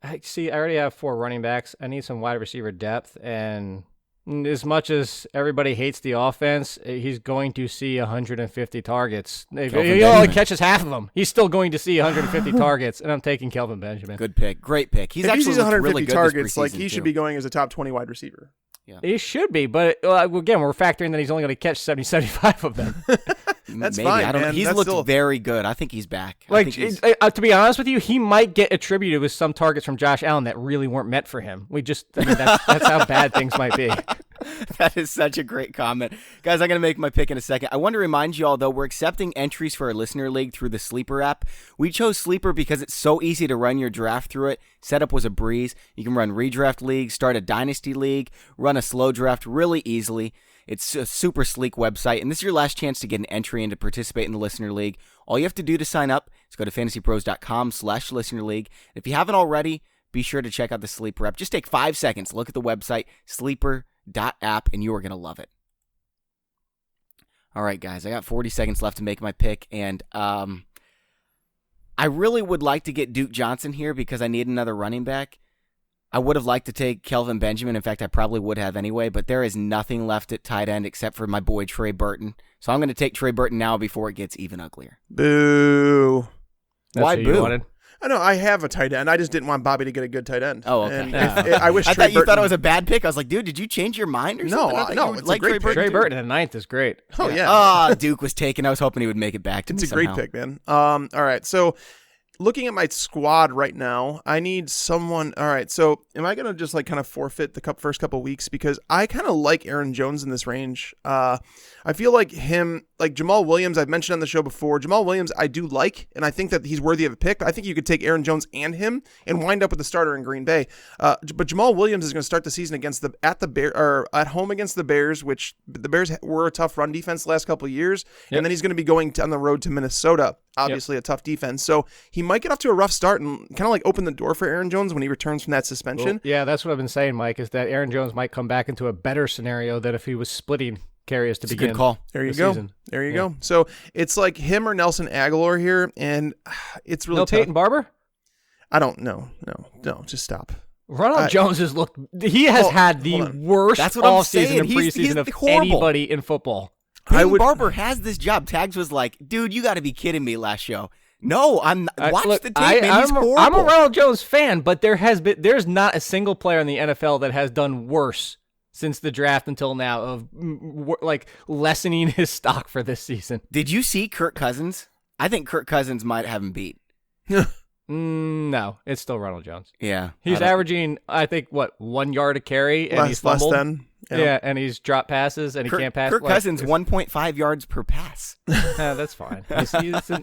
I already have 4 running backs. I need some wide receiver depth. And as much as everybody hates the offense, he's going to see 150 targets. If he only catches half of them, he's still going to see 150 targets. And I'm taking Kelvin Benjamin. Good pick. Great pick. He's if actually he sees 150 really good targets, like he should be going as a top 20 wide receiver. Yeah. He should be, but again, we're factoring that he's only going to catch 75 of them. That's Maybe. fine, I don't know. man. He's looked very good. I think he's back. To be honest with you, he might get attributed with some targets from Josh Allen that really weren't meant for him. That's how bad things might be. That is such a great comment. Guys, I'm going to make my pick in a second. I want to remind you all, though, we're accepting entries for our listener league through the Sleeper app. We chose Sleeper because it's so easy to run your draft through it. Setup was a breeze. You can run redraft leagues, start a dynasty league, run a slow draft really easily. It's a super sleek website, and this is your last chance to get an entry and to participate in the listener league. All you have to do to sign up is go to fantasypros.com/listener league. If you haven't already, be sure to check out the Sleeper app. Just take 5 seconds, look at the website, Sleeper.app, and you are going to love it. All right, guys, I got 40 seconds left to make my pick, and I really would like to get Duke Johnson here because I need another running back. I would have liked to take Kelvin Benjamin. In fact, I probably would have anyway, but there is nothing left at tight end except for my boy Trey Burton. So I'm going to take Trey Burton now before it gets even uglier. Boo. Why boo? I know I have a tight end. I just didn't want Bobby to get a good tight end. Oh, okay. I wish. I thought you thought it was a bad pick. I was like, dude, did you change your mind or something? No, it's like a great pick. Trey Burton in the 9th is great. Oh yeah. Duke was taken. I was hoping he would make it back to me. It's a great pick, man. All right, so looking at my squad right now, I need someone. All right, so am I gonna just like kind of forfeit the first couple weeks because I kind of like Aaron Jones in this range. I feel like him, like Jamal Williams, I've mentioned on the show before. Jamal Williams, I do like, and I think that he's worthy of a pick. I think you could take Aaron Jones and him and wind up with the starter in Green Bay. But Jamal Williams is going to start the season at home against the Bears, which the Bears were a tough run defense the last couple of years, and then he's going to be going on the road to Minnesota. Obviously, a tough defense. So he might get off to a rough start and kind of like open the door for Aaron Jones when he returns from that suspension. Well, yeah, that's what I've been saying, Mike, is that Aaron Jones might come back into a better scenario than if he was splitting carries to begin. It's a good call. There you go. Season. There you go. So it's like him or Nelson Aguilar here, and it's really tough. Peyton Barber? I don't know. No, just stop. Ronald Jones has looked. He has had the worst offseason and preseason of anybody in football. Peyton Barber has this job. Tags was like, dude, you got to be kidding me last show. No, I'm not. Watch the tape, man. He's horrible. I'm a Ronald Jones fan, but there's not a single player in the NFL that has done worse since the draft until now of like lessening his stock for this season. Did you see Kirk Cousins? I think Kirk Cousins might have him beat. No, it's still Ronald Jones. Yeah. He's averaging, I think, 1 yard a carry, and he's fumbled. Less than. Yeah, and he's dropped passes, and he can't pass. Kirk Cousins, 1.5 yards per pass. That's fine.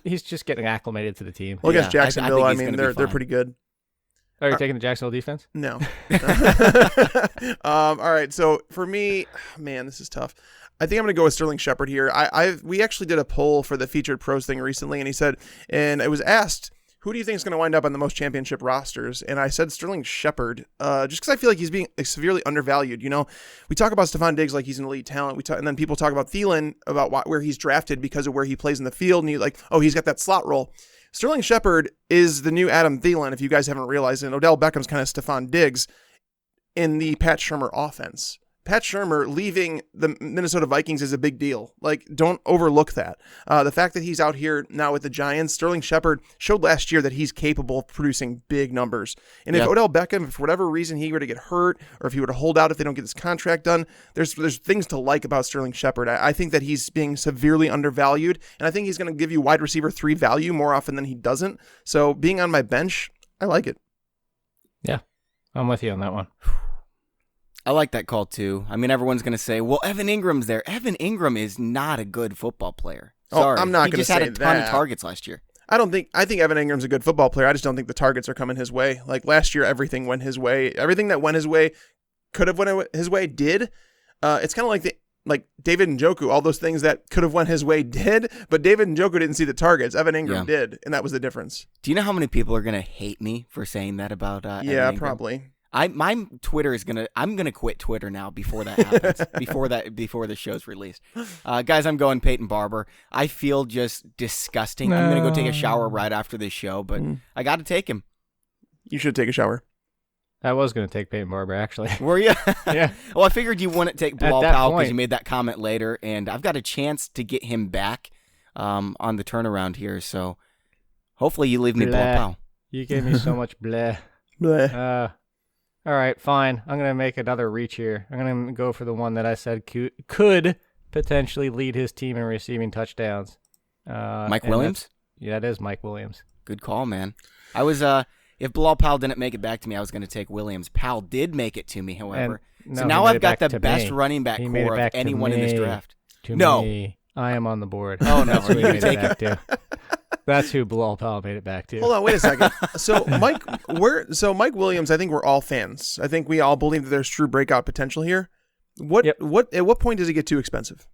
He's just getting acclimated to the team. Well, against Jacksonville, I mean, they're pretty good. Oh, you're taking the Jacksonville defense? No. All right, so for me, man, this is tough. I think I'm going to go with Sterling Shepard here. We actually did a poll for the Featured Pros thing recently, and it was asked, who do you think is going to wind up on the most championship rosters? And I said Sterling Shepard, just because I feel like he's being severely undervalued. You know, we talk about Stephon Diggs like he's an elite talent. And then people talk about Thielen, about where he's drafted because of where he plays in the field. And you're like, oh, he's got that slot role. Sterling Shepard is the new Adam Thielen, if you guys haven't realized it. And Odell Beckham's kind of Stephon Diggs in the Pat Shurmur offense. Pat Shurmur leaving the Minnesota Vikings is a big deal. Like, don't overlook that. The fact that he's out here now with the Giants, Sterling Shepard showed last year that he's capable of producing big numbers. And if Odell Beckham, if for whatever reason he were to get hurt, or if he were to hold out if they don't get his contract done, there's things to like about Sterling Shepard. I think that he's being severely undervalued, and I think he's going to give you wide receiver 3 value more often than he doesn't. So being on my bench, I like it. Yeah, I'm with you on that one. I like that call, too. I mean, everyone's going to say, well, Evan Ingram's there. Evan Ingram is not a good football player. Sorry. I'm not going to say that. He just had a ton of targets last year. I think Evan Ingram's a good football player. I just don't think the targets are coming his way. Like, last year, everything went his way. Everything that went his way could have went his way did. It's kind of like David Njoku, all those things that could have went his way did, but David Njoku didn't see the targets. Evan Ingram did, and that was the difference. Do you know how many people are going to hate me for saying that about Evan Ingram? Probably. My Twitter is I'm gonna quit Twitter now before that happens. before the show's released. Guys, I'm going Peyton Barber. I feel just disgusting. No. I'm gonna go take a shower right after this show, but I got to take him. You should take a shower. I was gonna take Peyton Barber, actually. Were you? Yeah. Well, I figured you wouldn't take Bilal Powell because you made that comment later, and I've got a chance to get him back on the turnaround here. So hopefully you leave me Bilal Powell. You gave me so much bleh. Bleh. All right, fine. I'm going to make another reach here. I'm going to go for the one that I said could potentially lead his team in receiving touchdowns. Mike Williams? Yeah, that is Mike Williams. Good call, man. I was if Bilal Powell didn't make it back to me, I was going to take Williams. Powell did make it to me, however. So now I've got the best running back core of anyone in this draft. Me. I am on the board. Oh, no. That's who he made it back to. That's who Bilal Powell made it back to. Hold on, wait a second. So Mike Williams, I think we're all fans. I think we all believe that there's true breakout potential here. At what point does it get too expensive?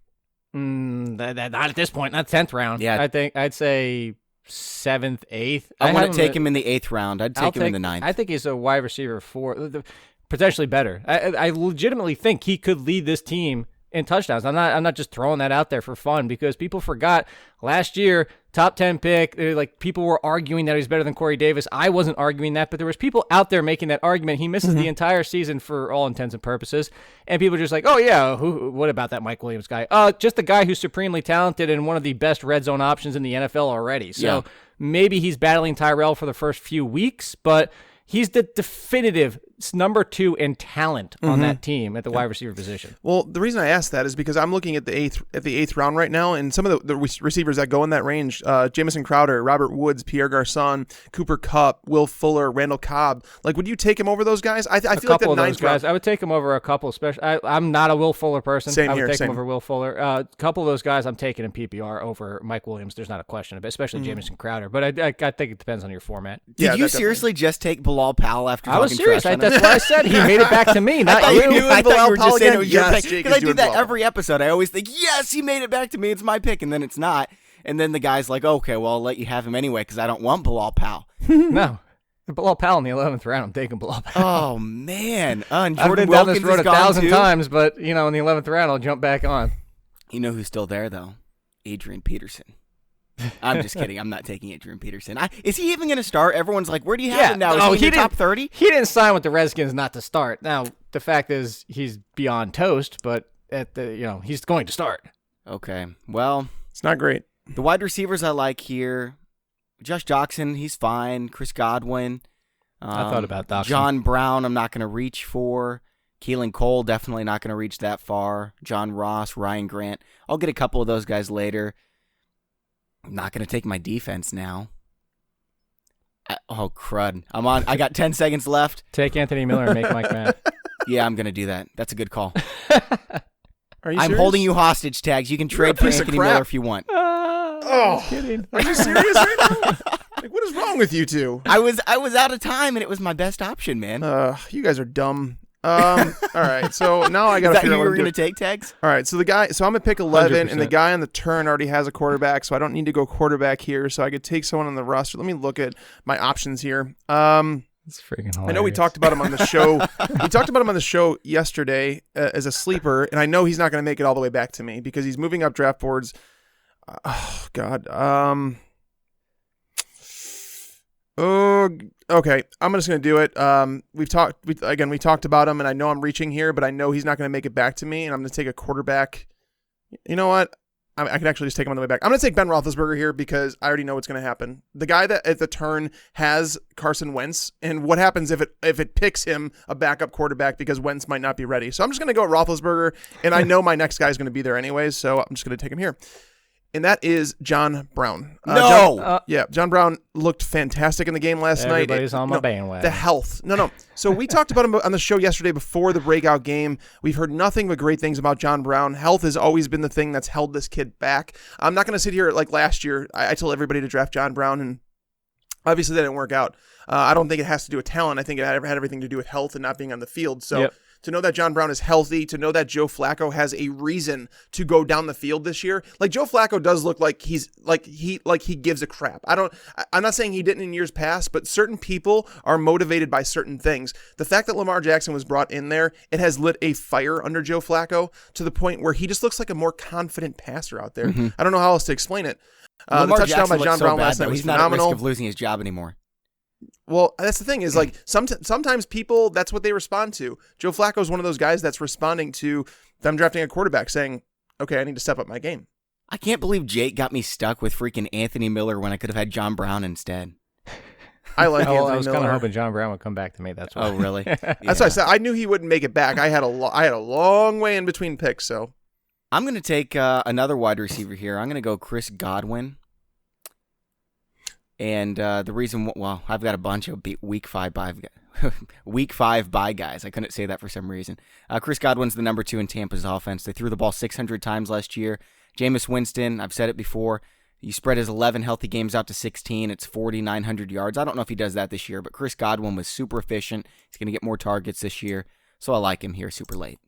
Not at this point, not 10th round. Yeah. I think I'd say 7th, 8th. I wouldn't take him in the 8th round. I'd take him in the 9th. I think he's a wide receiver 4, potentially better. I legitimately think he could lead this team in touchdowns. I'm not just throwing that out there for fun, because people forgot last year, top 10 pick, like people were arguing that he's better than Corey Davis. I wasn't arguing that, but there was people out there making that argument. He misses the entire season for all intents and purposes, and people are just like, oh yeah, what about that Mike Williams guy? Just a guy who's supremely talented and one of the best red zone options in the NFL already. So maybe he's battling Tyrell for the first few weeks, but he's the definitive number 2 in talent on that team at the wide receiver position. Well, the reason I asked that is because I'm looking at the eighth round right now, and some of the receivers that go in that range: Jamison Crowder, Robert Woods, Pierre Garçon, Cooper Kupp, Will Fuller, Randall Cobb. Like, would you take him over those guys? I feel like that ninth round. I would take him over a couple. Especially, I'm not a Will Fuller person. Same I would here, take him over Will Fuller. A couple of those guys I'm taking in PPR over Mike Williams. There's not a question of it, especially Jamison Crowder. But I think it depends on your format. Did you seriously just take Bilal Powell after talking I was serious. trash on That's what I said. He made it back to me, not you. I thought you were just saying it was your Yes, pick. Jake Because is I do doing that well. every episode. I always think, yes, he made it back to me. It's my pick. And then it's not. And then the guy's like, okay, well, I'll let you have him anyway because I don't want Bilal Powell. No. Bilal Powell in the 11th round. I'm taking Bilal Powell. Oh, man. And I've Jordan been down Wilkins this road is 1,000 gone, too. times, but, in the 11th round, I'll jump back on. You know who's still there, though? Adrian Peterson. I'm just kidding. I'm not taking Adrian Peterson. Is he even going to start? Everyone's like, where do you have him now? Is he in the top 30? He didn't sign with the Redskins not to start. Now, the fact is he's beyond toast, but he's going to start. Okay. Well, It's not great. the wide receivers I like here, Josh Doxson, he's fine. Chris Godwin. I thought about Doxson. John Brown, I'm not going to reach for. Keelan Cole, definitely not going to reach that far. John Ross, Ryan Grant. I'll get a couple of those guys later. I'm not going to take my defense now. Oh, crud. I got 10 seconds left. Take Anthony Miller and make Mike mad. Yeah, I'm going to do that. That's a good call. Are you I'm serious? holding you hostage, Tags. You can trade for piece of Anthony crap. Miller if you want. Oh, Kidding. are you serious right now? Like, what is wrong with you two? I was out of time, and it was my best option, man. You guys are dumb. All right, so now I got Is to that figure who out you what were I'm going to doing. take, Tags? All right, so I'm gonna pick 11, and the 100%. guy on the turn already has a quarterback, so I don't need to go quarterback here. So I could take someone on the roster. Let me look at my options here. It's freaking hilarious. I know we talked about him on the show. We talked about him on the show yesterday as a sleeper, and I know he's not going to make it all the way back to me because he's moving up draft boards. Oh God. Oh, okay. I'm just going to do it. We talked about him, and I know I'm reaching here, but I know he's not going to make it back to me, and I'm going to take a quarterback. You know what? I can actually just take him on the way back. I'm going to take Ben Roethlisberger here because I already know what's going to happen. The guy that at the turn has Carson Wentz, and what happens if it picks him a backup quarterback because Wentz might not be ready. So I'm just going to go Roethlisberger, and I know my next guy is going to be there anyways, so I'm just going to take him here. And that is John Brown. John Brown looked fantastic in the game last night. Everybody's on my bandwagon. The health. No. So we talked about him on the show yesterday before the breakout game. We've heard nothing but great things about John Brown. Health has always been the thing that's held this kid back. I'm not going to sit here like last year. I told everybody to draft John Brown, and obviously that didn't work out. I don't think it has to do with talent. I think it had everything to do with health and not being on the field. So to know that John Brown is healthy, to know that Joe Flacco has a reason to go down the field this year. Like, Joe Flacco does look like he gives a crap. I'm not saying he didn't in years past, but certain people are motivated by certain things. The fact that Lamar Jackson was brought in there, it has lit a fire under Joe Flacco to the point where he just looks like a more confident passer out there. I don't know how else to explain it. The touchdown by John Brown last night was phenomenal. He's not at risk of losing his job anymore. Well, that's the thing is, like, sometimes people, that's what they respond to. Joe Flacco is one of those guys that's responding to them drafting a quarterback saying, okay, I need to step up my game. I can't believe Jake got me stuck with freaking Anthony Miller when I could have had John Brown instead. I like Anthony Miller. I was kind of hoping John Brown would come back to me. That's why. Oh, really? That's why I said I knew he wouldn't make it back. I had a long way in between picks, so. I'm going to take another wide receiver here. I'm going to go Chris Godwin. And the reason, well, I've got a bunch of week 5 bye guys. I couldn't say that for some reason. Chris Godwin's the number 2 in Tampa's offense. They threw the ball 600 times last year. Jameis Winston, I've said it before, you spread his 11 healthy games out to 16. It's 4,900 yards. I don't know if he does that this year, but Chris Godwin was super efficient. He's going to get more targets this year. So I like him here super late.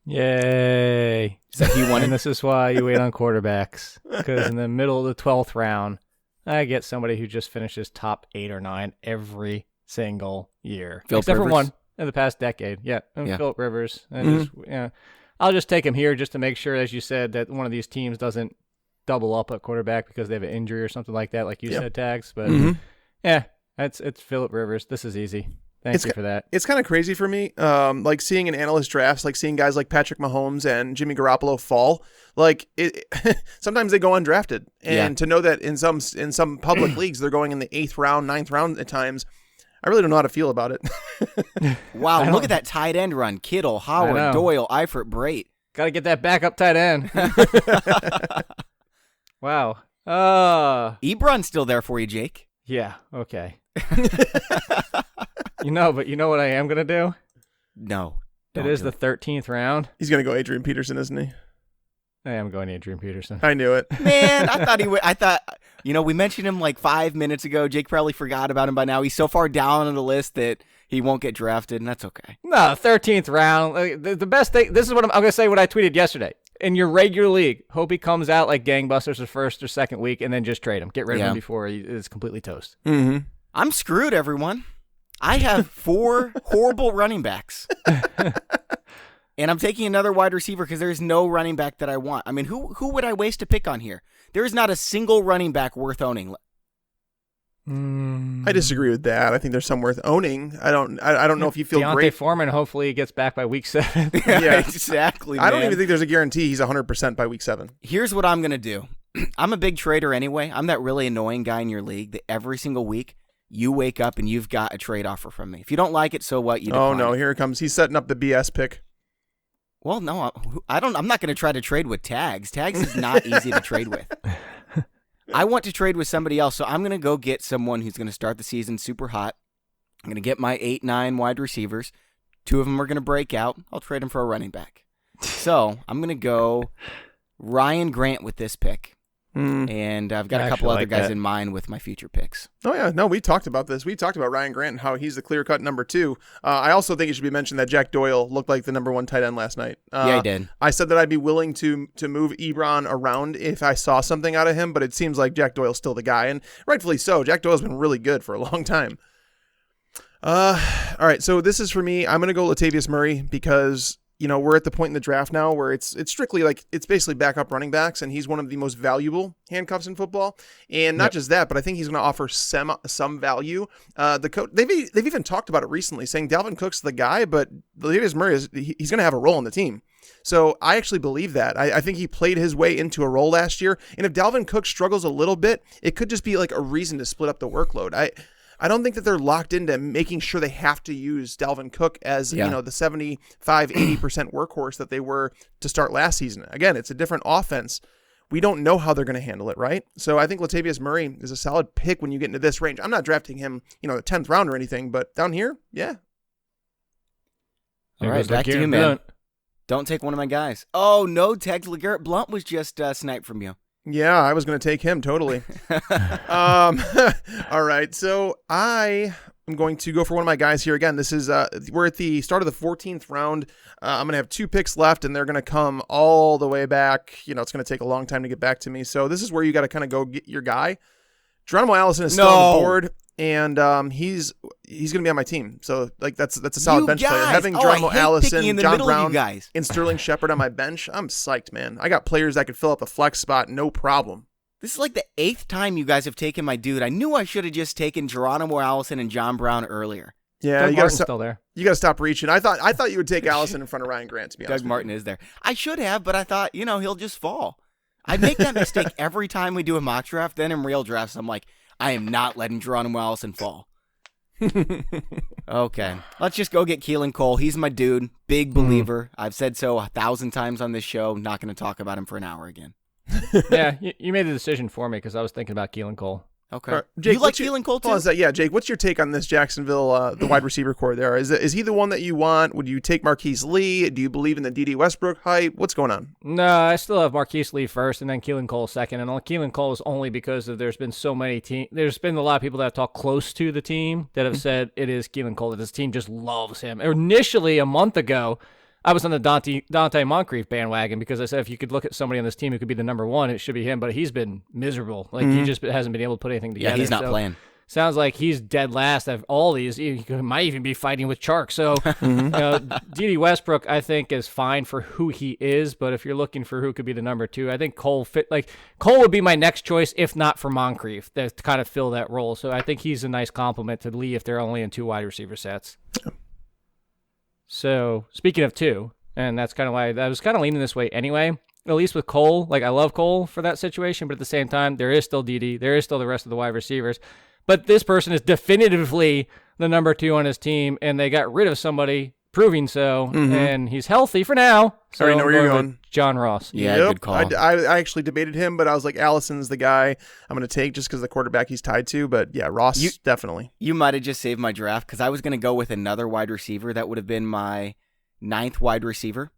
Yay. So he won, and this is why you wait on quarterbacks. Because in the middle of the 12th round, I get somebody who just finishes top 8 or 9 every single year. Phil Except Rivers? for one. In the past decade, yeah. And Phillip Rivers. And I'll just take him here just to make sure, as you said, that one of these teams doesn't double up at quarterback because they have an injury or something like that, like you said, Tags. But it's Phillip Rivers. This is easy. Thank you for that. It's kind of crazy for me, like seeing in analyst drafts, like seeing guys like Patrick Mahomes and Jimmy Garoppolo fall. Like sometimes they go undrafted, and to know that in some public leagues they're going in the 8th round, 9th round at times, I really don't know how to feel about it. Wow, look at that tight end run: Kittle, Howard, Doyle, Eifert, Brait. Got to get that backup tight end. Wow. Ebron's still there for you, Jake. Yeah. Okay. But you know what I am gonna do? No. It is the 13th round. He's gonna go Adrian Peterson, isn't he? I am going Adrian Peterson. I knew it. Man, I thought he would. I thought, we mentioned him like 5 minutes ago. Jake probably forgot about him by now. He's so far down on the list that he won't get drafted, and that's okay. No, 13th round. The best thing, this is what I'm going to say what I tweeted yesterday. In your regular league, hope he comes out like gangbusters the first or second week, and then just trade him. Get rid of him before he is completely toast. Mm-hmm. I'm screwed, everyone. I have 4 horrible running backs. And I'm taking another wide receiver because there's no running back that I want. I mean, who would I waste a pick on here? There is not a single running back worth owning. I disagree with that. I think there's some worth owning. I don't know if you feel Deontay great. Foreman, hopefully he gets back by week 7. Yeah, exactly, man. I don't even think there's a guarantee he's 100% by week 7. Here's what I'm going to do. I'm a big trader anyway. I'm that really annoying guy in your league that every single week you wake up and you've got a trade offer from me. If you don't like it, so what? You decline it. Here it comes. He's setting up the BS pick. Well, no, I'm not going to try to trade with Tags. Tags is not easy to trade with. I want to trade with somebody else, so I'm going to go get someone who's going to start the season super hot. I'm going to get my 8-9 wide receivers. 2 of them are going to break out. I'll trade them for a running back. So I'm going to go Ryan Grant with this pick. And I've got a couple other guys in mind with my future picks. Oh, yeah. No, we talked about this. We talked about Ryan Grant and how he's the clear-cut number 2. I also think it should be mentioned that Jack Doyle looked like the number 1 tight end last night. Yeah, he did. I said that I'd be willing to move Ebron around if I saw something out of him, but it seems like Jack Doyle's still the guy, and rightfully so. Jack Doyle's been really good for a long time. All right, so this is for me. I'm going to go Latavius Murray because we're at the point in the draft now where it's strictly like it's basically backup running backs, and he's one of the most valuable handcuffs in football. And not just that, but I think he's going to offer some value. The coach they've even talked about it recently, saying Dalvin Cook's the guy, but Latavius Murray he's going to have a role on the team. So I actually believe that. I think he played his way into a role last year, and if Dalvin Cook struggles a little bit, it could just be like a reason to split up the workload. I don't think that they're locked into making sure they have to use Dalvin Cook as the 75-80% workhorse that they were to start last season. Again, it's a different offense. We don't know how they're going to handle it, right? So I think Latavius Murray is a solid pick when you get into this range. I'm not drafting him, the 10th round or anything, but down here, yeah. All right, back to you, man. Don't take one of my guys. Oh, no, Tex. LeGarrette Blount was just sniped from you. Yeah, I was going to take him totally. All right, so I am going to go for one of my guys here again. This is we're at the start of the 14th round. I'm going to have 2 picks left, and they're going to come all the way back. It's going to take a long time to get back to me. So this is where you got to kind of go get your guy. Geronimo Allison is still on the board, and he's going to be on my team. So that's a solid bench player. Having Geronimo Allison, John Brown, and Sterling Shepard on my bench, I'm psyched, man. I got players that could fill up a flex spot, no problem. This is like the 8th time you guys have taken my dude. I knew I should have just taken Geronimo Allison and John Brown earlier. Yeah, Doug Martin's still there. You got to stop reaching. I thought you would take Allison in front of Ryan Grant, to be honest. Doug Martin is there. I should have, but I thought, he'll just fall. I make that mistake every time we do a mock draft. Then in real drafts, I'm like, I am not letting Geronimo Allison fall. Okay, let's just go get Keelan Cole. He's my dude. Big believer. I've said so 1,000 times on this show. Not going to talk about him for an hour again. Yeah, you made the decision for me because I was thinking about Keelan Cole. Okay. Right. Jake, you like Keelan Cole too? Yeah, Jake, what's your take on this Jacksonville, the wide receiver core there? Is he the one that you want? Would you take Marquise Lee? Do you believe in the D.D. Westbrook hype? What's going on? No, I still have Marquise Lee first and then Keelan Cole second. And Keelan Cole is only because there's been so many teams. There's been a lot of people that have talked close to the team that have said it is Keelan Cole, that this team just loves him. Initially, a month ago, I was on the Dante Moncrief bandwagon because I said if you could look at somebody on this team who could be the number 1, it should be him. But he's been miserable. He just hasn't been able to put anything together. Yeah, he's not playing. sounds like he's dead last of all these. He might even be fighting with Chark. So, D.D. Westbrook, I think, is fine for who he is. But if you're looking for who could be the number 2, I think Cole would be my next choice, if not for Moncrief, to kind of fill that role. So I think he's a nice compliment to Lee if they're only in 2 wide receiver sets. So speaking of 2, and that's kind of why I was kind of leaning this way anyway. At least with Cole, I love Cole for that situation, but at the same time, there is still D.D., there is still the rest of the wide receivers. But this person is definitively the number 2 on his team, and they got rid of somebody proving so, and he's healthy for now. So I already know where you're going. John Ross. Yeah, good call. I actually debated him, but I was like, Allison's the guy I'm going to take just because the quarterback he's tied to. But yeah, Ross, definitely. You might have just saved my draft because I was going to go with another wide receiver. That would have been my 9th wide receiver.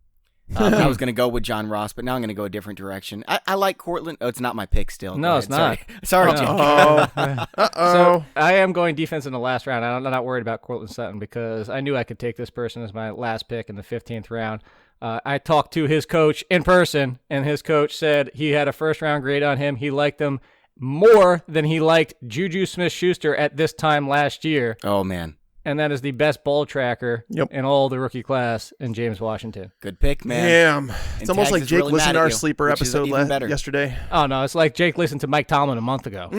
I was going to go with John Ross, but now I'm going to go a different direction. I like Cortland. Oh, it's not my pick still. No, it's not. Sorry, Jake. Uh-oh. So I am going defense in the last round. I'm not worried about Cortland Sutton because I knew I could take this person as my last pick in the 15th round. I talked to his coach in person, and his coach said he had a first-round grade on him. He liked him more than he liked Juju Smith-Schuster at this time last year. Oh, man. And that is the best ball tracker in all the rookie class in James Washington. Good pick, man. Damn. It's almost like Jake listened to our Sleeper episode yesterday. Oh, no. It's like Jake listened to Mike Tomlin a month ago.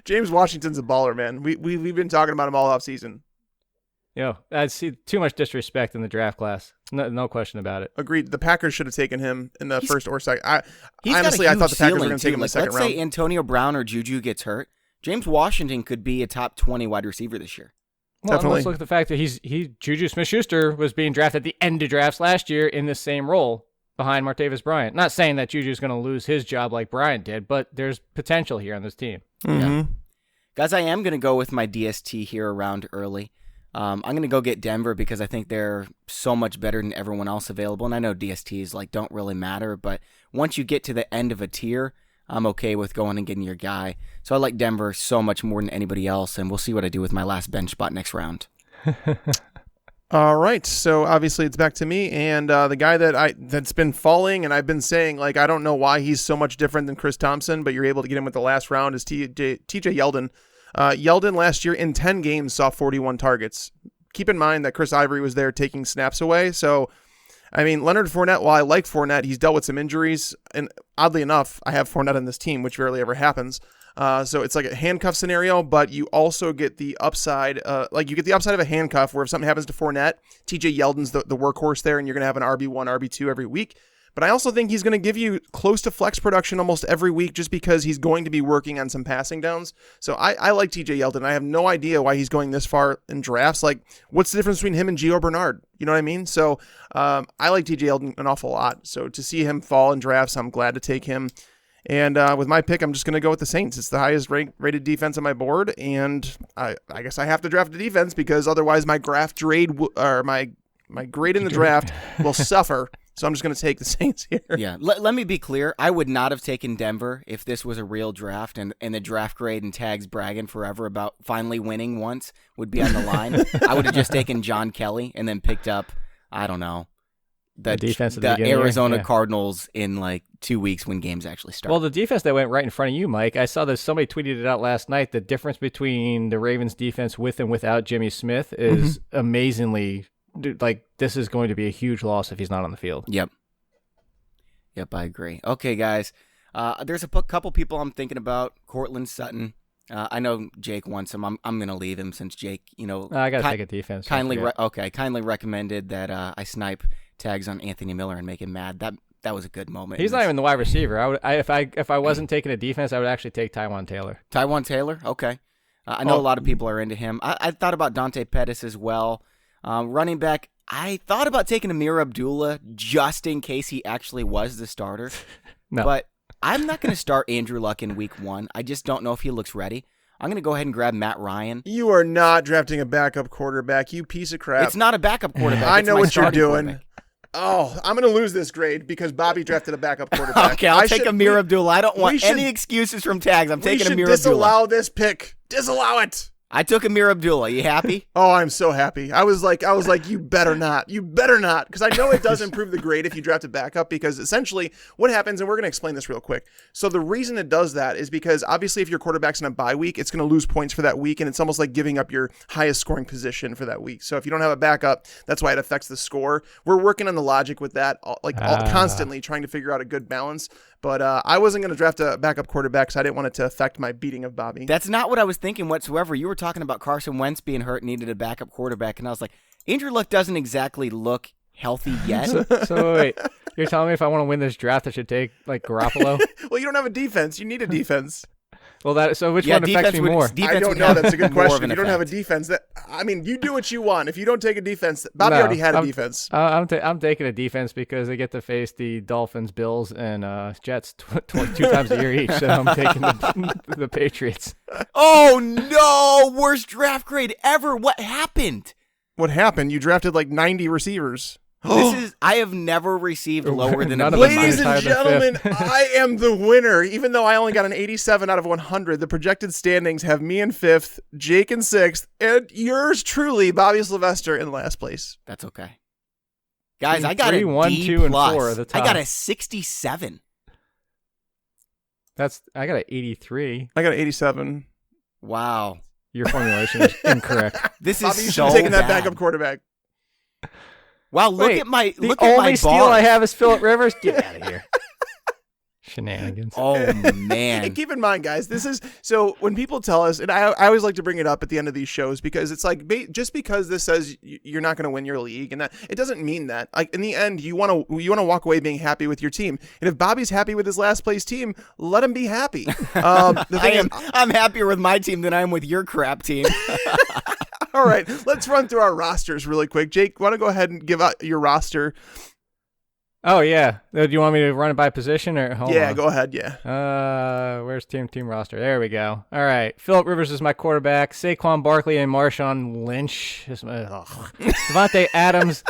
James Washington's a baller, man. We've been talking about him all offseason. I see too much disrespect in the draft class. No question about it. Agreed. The Packers should have taken him in the first or second. Honestly, I thought the Packers were going to take him in the second round. Let's say Antonio Brown or Juju gets hurt. James Washington could be a top 20 wide receiver this year. Well, let's look at the fact that Juju Smith-Schuster was being drafted at the end of drafts last year in the same role behind Martavis Bryant. Not saying that Juju's going to lose his job like Bryant did, but there's potential here on this team. Yeah. Guys, I am going to go with my DST here around early. I'm going to go get Denver because I think they're so much better than everyone else available. And I know DSTs don't really matter, but once you get to the end of a tier, I'm okay with going and getting your guy. So I like Denver so much more than anybody else, and we'll see what I do with my last bench spot next round. All right, so obviously it's back to me, and the guy that's been falling, and I've been saying, I don't know why he's so much different than Chris Thompson, but you're able to get him with the last round, is TJ Yeldon. Yeldon last year in 10 games saw 41 targets. Keep in mind that Chris Ivory was there taking snaps away, so Leonard Fournette, while I like Fournette, he's dealt with some injuries, and oddly enough, I have Fournette on this team, which rarely ever happens. So it's like a handcuff scenario, but you also get the upside, you get the upside of a handcuff where if something happens to Fournette, TJ Yeldon's the workhorse there, and you're going to have an RB1, RB2 every week. But I also think he's going to give you close to flex production almost every week just because he's going to be working on some passing downs. So I like TJ Yeldon. I have no idea why he's going this far in drafts. What's the difference between him and Gio Bernard? You know what I mean? So I like TJ Yeldon an awful lot. So to see him fall in drafts, I'm glad to take him. And with my pick, I'm just going to go with the Saints. It's the highest rated defense on my board. And I guess I have to draft a defense because otherwise my grade in the draft will suffer. So I'm just going to take the Saints here. Yeah, let me be clear. I would not have taken Denver if this was a real draft and the draft grade and tags bragging forever about finally winning once would be on the line. I would have just taken John Kelly and then picked up, I don't know, the defense of the Arizona Cardinals in 2 weeks when games actually start. Well, the defense that went right in front of you, Mike, I saw that somebody tweeted it out last night. The difference between the Ravens defense with and without Jimmy Smith is amazingly... this is going to be a huge loss if he's not on the field. Yep, I agree. Okay, guys. There's a couple people I'm thinking about. Cortland Sutton. I know Jake wants him. I'm going to leave him since Jake, I got to take a defense. Kindly recommended that I snipe tags on Anthony Miller and make him mad. That was a good moment. He's not even the wide receiver. If I wasn't taking a defense, I would actually take Tywan Taylor. Tywan Taylor? Okay. I know a lot of people are into him. I thought about Dante Pettis as well. Running back, I thought about taking Amir Abdullah just in case he actually was the starter. No. But I'm not going to start Andrew Luck in week 1. I just don't know if he looks ready. I'm going to go ahead and grab Matt Ryan. You are not drafting a backup quarterback, you piece of crap. It's not a backup quarterback. I know what you're doing. Oh, I'm going to lose this grade because Bobby drafted a backup quarterback. Okay, I'll take Amir Abdullah. I don't want any excuses from tags. I'm taking Amir Abdullah. Disallow this pick. Disallow it. I took Amir Abdullah. You happy? Oh, I'm so happy. I was like, you better not, because I know it does improve the grade if you draft a backup. Because essentially, what happens, and we're going to explain this real quick. So the reason it does that is because obviously, if your quarterback's in a bye week, it's going to lose points for that week, and it's almost like giving up your highest scoring position for that week. So if you don't have a backup, that's why it affects the score. We're working on the logic with that, constantly trying to figure out a good balance. But I wasn't going to draft a backup quarterback because I didn't want it to affect my beating of Bobby. That's not what I was thinking whatsoever. You were talking about Carson Wentz being hurt and needed a backup quarterback, and I was like, Andrew Luck doesn't exactly look healthy yet. So wait, you're telling me if I want to win this draft, I should take like Garoppolo? Well, you don't have a defense. You need a defense. Well, which one affects me more? I don't know. That's a good question. You don't have a defense. You do what you want. If you don't take a defense, Bobby already had a defense. I'm taking a defense because they get to face the Dolphins, Bills, and Jets 2 times a year each. So I'm taking the Patriots. Oh no! Worst draft grade ever. What happened? What happened? You drafted like 90 receivers. I have never received lower than a Ladies and gentlemen, I am the winner. Even though I only got an 87 out of 100, the projected standings have me in 5th, Jake in 6th, and yours truly, Bobby Sylvester, in last place. That's okay. Guys, I got 3, a 1, D+. 2, and 4 at the top. I got a 67. I got an 83. I got an 87. Wow. Your formulation is incorrect. This Bobby, is you so should have taken that bad. backup quarterback. Wow, look Wait, at my the look at my only steal bars. I have is Phillip Rivers. Get out of here. Shenanigans. Oh man. And keep in mind, guys, this is so when people tell us, and I always like to bring it up at the end of these shows because it's like just because this says you're not going to win your league, and that it doesn't mean that. Like in the end, you want to walk away being happy with your team, and if Bobby's happy with his last place team, let him be happy. The thing I'm happier with my team than I am with your crap team. All right, let's run through our rosters really quick. Jake, want to go ahead and give out your roster? Oh, yeah. Do you want me to run it by position? Or hold on. Go ahead, yeah. Where's team roster? There we go. All right. Phillip Rivers is my quarterback. Saquon Barkley and Marshawn Lynch. Devontae Adams,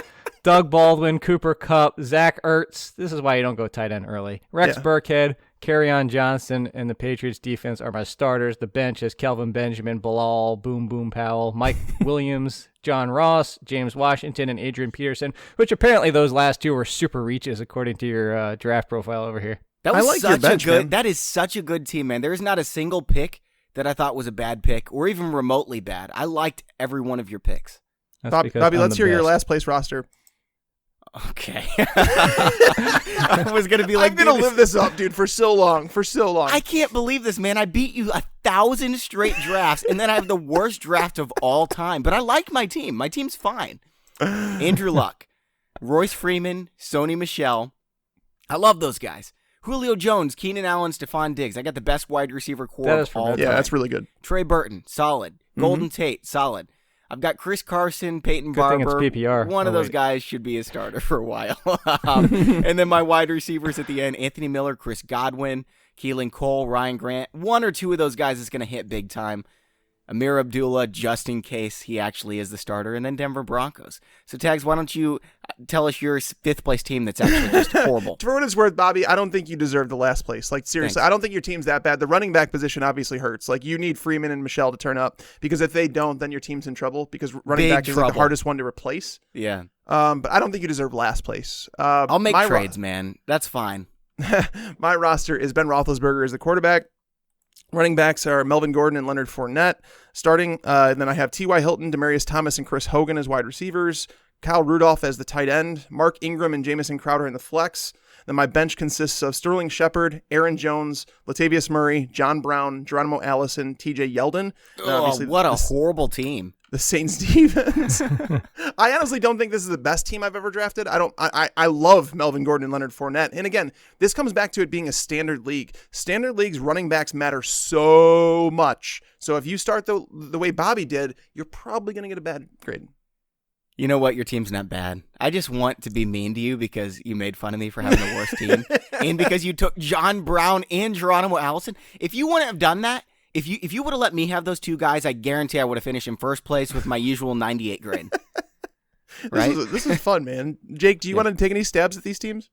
Doug Baldwin, Cooper Kupp, Zach Ertz. This is why you don't go tight end early. Rex Burkhead, Kerryon Johnson, and the Patriots defense are my starters. The bench is Kelvin Benjamin, Bilal, Boom Boom Powell, Mike Williams, John Ross, James Washington, and Adrian Peterson, which apparently those last two were super reaches according to your draft profile over here. That was your bench, man. That is such a good team, man. There's not a single pick that I thought was a bad pick or even remotely bad. I liked every one of your picks. Bobby, let's hear your last place roster. Okay. I was going to be like, I'm going to live this up, dude, for so long. I can't believe this, man. I beat you 1,000 straight drafts, and then I have the worst draft of all time. But I like my team. My team's fine. Andrew Luck, Royce Freeman, Sony Michel. I love those guys. Julio Jones, Keenan Allen, Stephon Diggs. I got the best wide receiver core of all time. Yeah, that's really good. Trey Burton, solid. Golden Tate, solid. I've got Chris Carson, Peyton Barber. Good thing it's PPR. One of those guys should be a starter for a while. And then my wide receivers at the end, Anthony Miller, Chris Godwin, Keelan Cole, Ryan Grant. One or two of those guys is going to hit big time. Amir Abdullah, just in case he actually is the starter, and then Denver Broncos. So, Tags, why don't you tell us your fifth-place team that's actually just horrible? For what it's worth, Bobby, I don't think you deserve the last place. Like, seriously, Thanks. I don't think your team's that bad. The running back position obviously hurts. Like, you need Freeman and Michelle to turn up, because if they don't, then your team's in trouble, because running back is like the hardest one to replace. Yeah. But I don't think you deserve last place. I'll make trades, man. That's fine. My roster is Ben Roethlisberger as the quarterback. Running backs are Melvin Gordon and Leonard Fournette. Starting, then I have T.Y. Hilton, Demaryius Thomas, and Chris Hogan as wide receivers. Kyle Rudolph as the tight end. Mark Ingram and Jamison Crowder in the flex. Then my bench consists of Sterling Shepard, Aaron Jones, Latavius Murray, John Brown, Geronimo Allison, T.J. Yeldon. What a horrible team. The Saints defense. I honestly don't think this is the best team I've ever drafted. I love Melvin Gordon and Leonard Fournette. And again, this comes back to it being a standard league. Standard leagues running backs matter so much. So if you start the way Bobby did, you're probably going to get a bad grade. You know what? Your team's not bad. I just want to be mean to you because you made fun of me for having the worst team. And because you took John Brown and Geronimo Allison. If you wouldn't have done that, if you would have let me have those two guys, I guarantee I would have finished in first place with my usual 98 grade. Right? This is fun, man. Jake, do you want to take any stabs at these teams?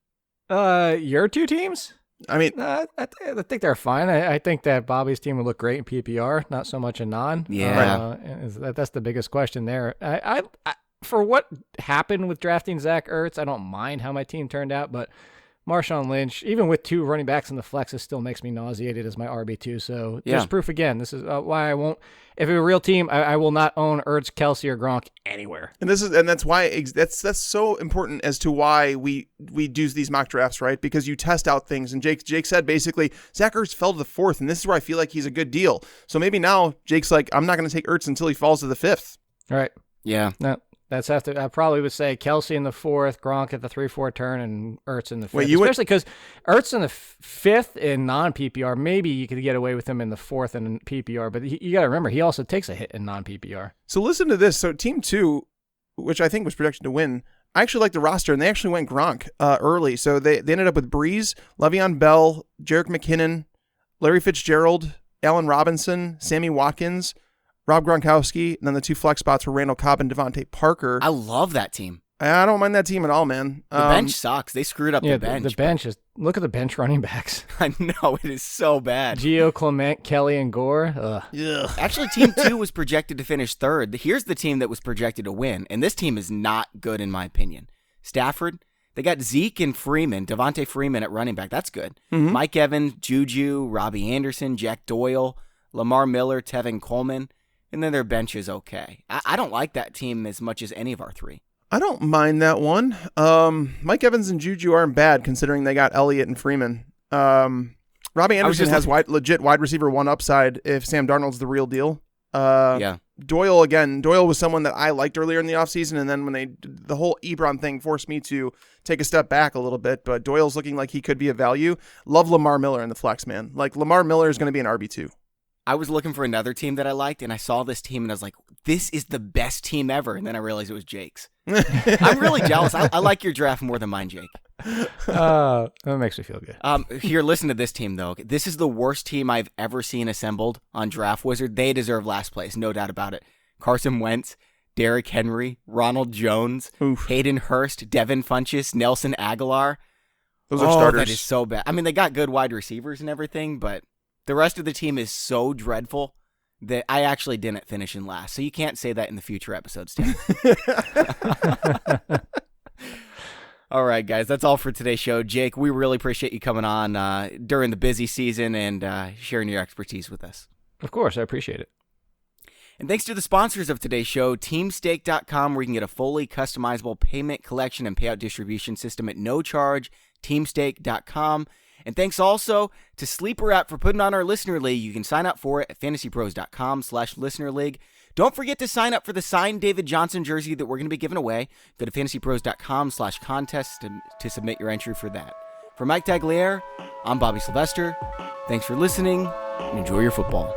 Your two teams? I mean, I think they're fine. I think that Bobby's team would look great in PPR, not so much in non. Yeah. That's the biggest question there. I for what happened with drafting Zach Ertz, I don't mind how my team turned out, but Marshawn Lynch, even with 2 running backs in the flex, it still makes me nauseated as my RB2. So there's proof again. This is why I won't. If it's a real team, I will not own Ertz, Kelsey, or Gronk anywhere. And that's why that's so important as to why we do these mock drafts, right? Because you test out things. And Jake said basically Zach Ertz fell to the 4th, and this is where I feel like he's a good deal. So maybe now Jake's like, I'm not going to take Ertz until he falls to the 5th. All right. Yeah. No. I probably would say Kelsey in the 4th, Gronk at the 3-4 turn, and Ertz in the 5th. Especially because Ertz in the 5th in non-PPR, maybe you could get away with him in the 4th in PPR, but you got to remember, he also takes a hit in non-PPR. So listen to this. So Team 2, which I think was projected to win, I actually like the roster, and they actually went Gronk early. So they ended up with Breeze, Le'Veon Bell, Jerick McKinnon, Larry Fitzgerald, Allen Robinson, Sammy Watkins, Rob Gronkowski, and then the 2 flex spots were Randall Cobb and Devontae Parker. I love that team. I don't mind that team at all, man. The bench sucks. They screwed up the bench. The bench is, look at the bench running backs. I know, it is so bad. Gio, Clement, Kelly, and Gore. Ugh. Actually, Team 2 was projected to finish 3rd. Here's the team that was projected to win, and this team is not good in my opinion. Stafford, they got Zeke and Freeman, Devontae Freeman at running back. That's good. Mm-hmm. Mike Evans, Juju, Robbie Anderson, Jack Doyle, Lamar Miller, Tevin Coleman. And then their bench is okay. I don't like that team as much as any of our 3. I don't mind that one. Mike Evans and Juju aren't bad considering they got Elliott and Freeman. Robbie Anderson has legit wide receiver 1 upside if Sam Darnold's the real deal. Yeah. Doyle was someone that I liked earlier in the offseason, and then when the whole Ebron thing forced me to take a step back a little bit, but Doyle's looking like he could be a value. Love Lamar Miller in the flex, man. Like, Lamar Miller is going to be an RB2. I was looking for another team that I liked, and I saw this team, and I was like, this is the best team ever. And then I realized it was Jake's. I'm really jealous. I like your draft more than mine, Jake. That makes me feel good. Here, listen to this team, though. This is the worst team I've ever seen assembled on Draft Wizard. They deserve last place, no doubt about it. Carson Wentz, Derrick Henry, Ronald Jones, Hayden Hurst, Devin Funchess, Nelson Aguilar. Those are starters. That is so bad. I mean, they got good wide receivers and everything, but the rest of the team is so dreadful that I actually didn't finish in last. So you can't say that in the future episodes, Tim. All right, guys, that's all for today's show. Jake, we really appreciate you coming on during the busy season and sharing your expertise with us. Of course, I appreciate it. And thanks to the sponsors of today's show, TeamStake.com, where you can get a fully customizable payment collection and payout distribution system at no charge, TeamStake.com. And thanks also to Sleeper.app for putting on our Listener League. You can sign up for it at FantasyPros.com/Listener League. Don't forget to sign up for the signed David Johnson jersey that we're going to be giving away. Go to FantasyPros.com/contest to submit your entry for that. For Mike Tagliere, I'm Bobby Sylvester. Thanks for listening, and enjoy your football.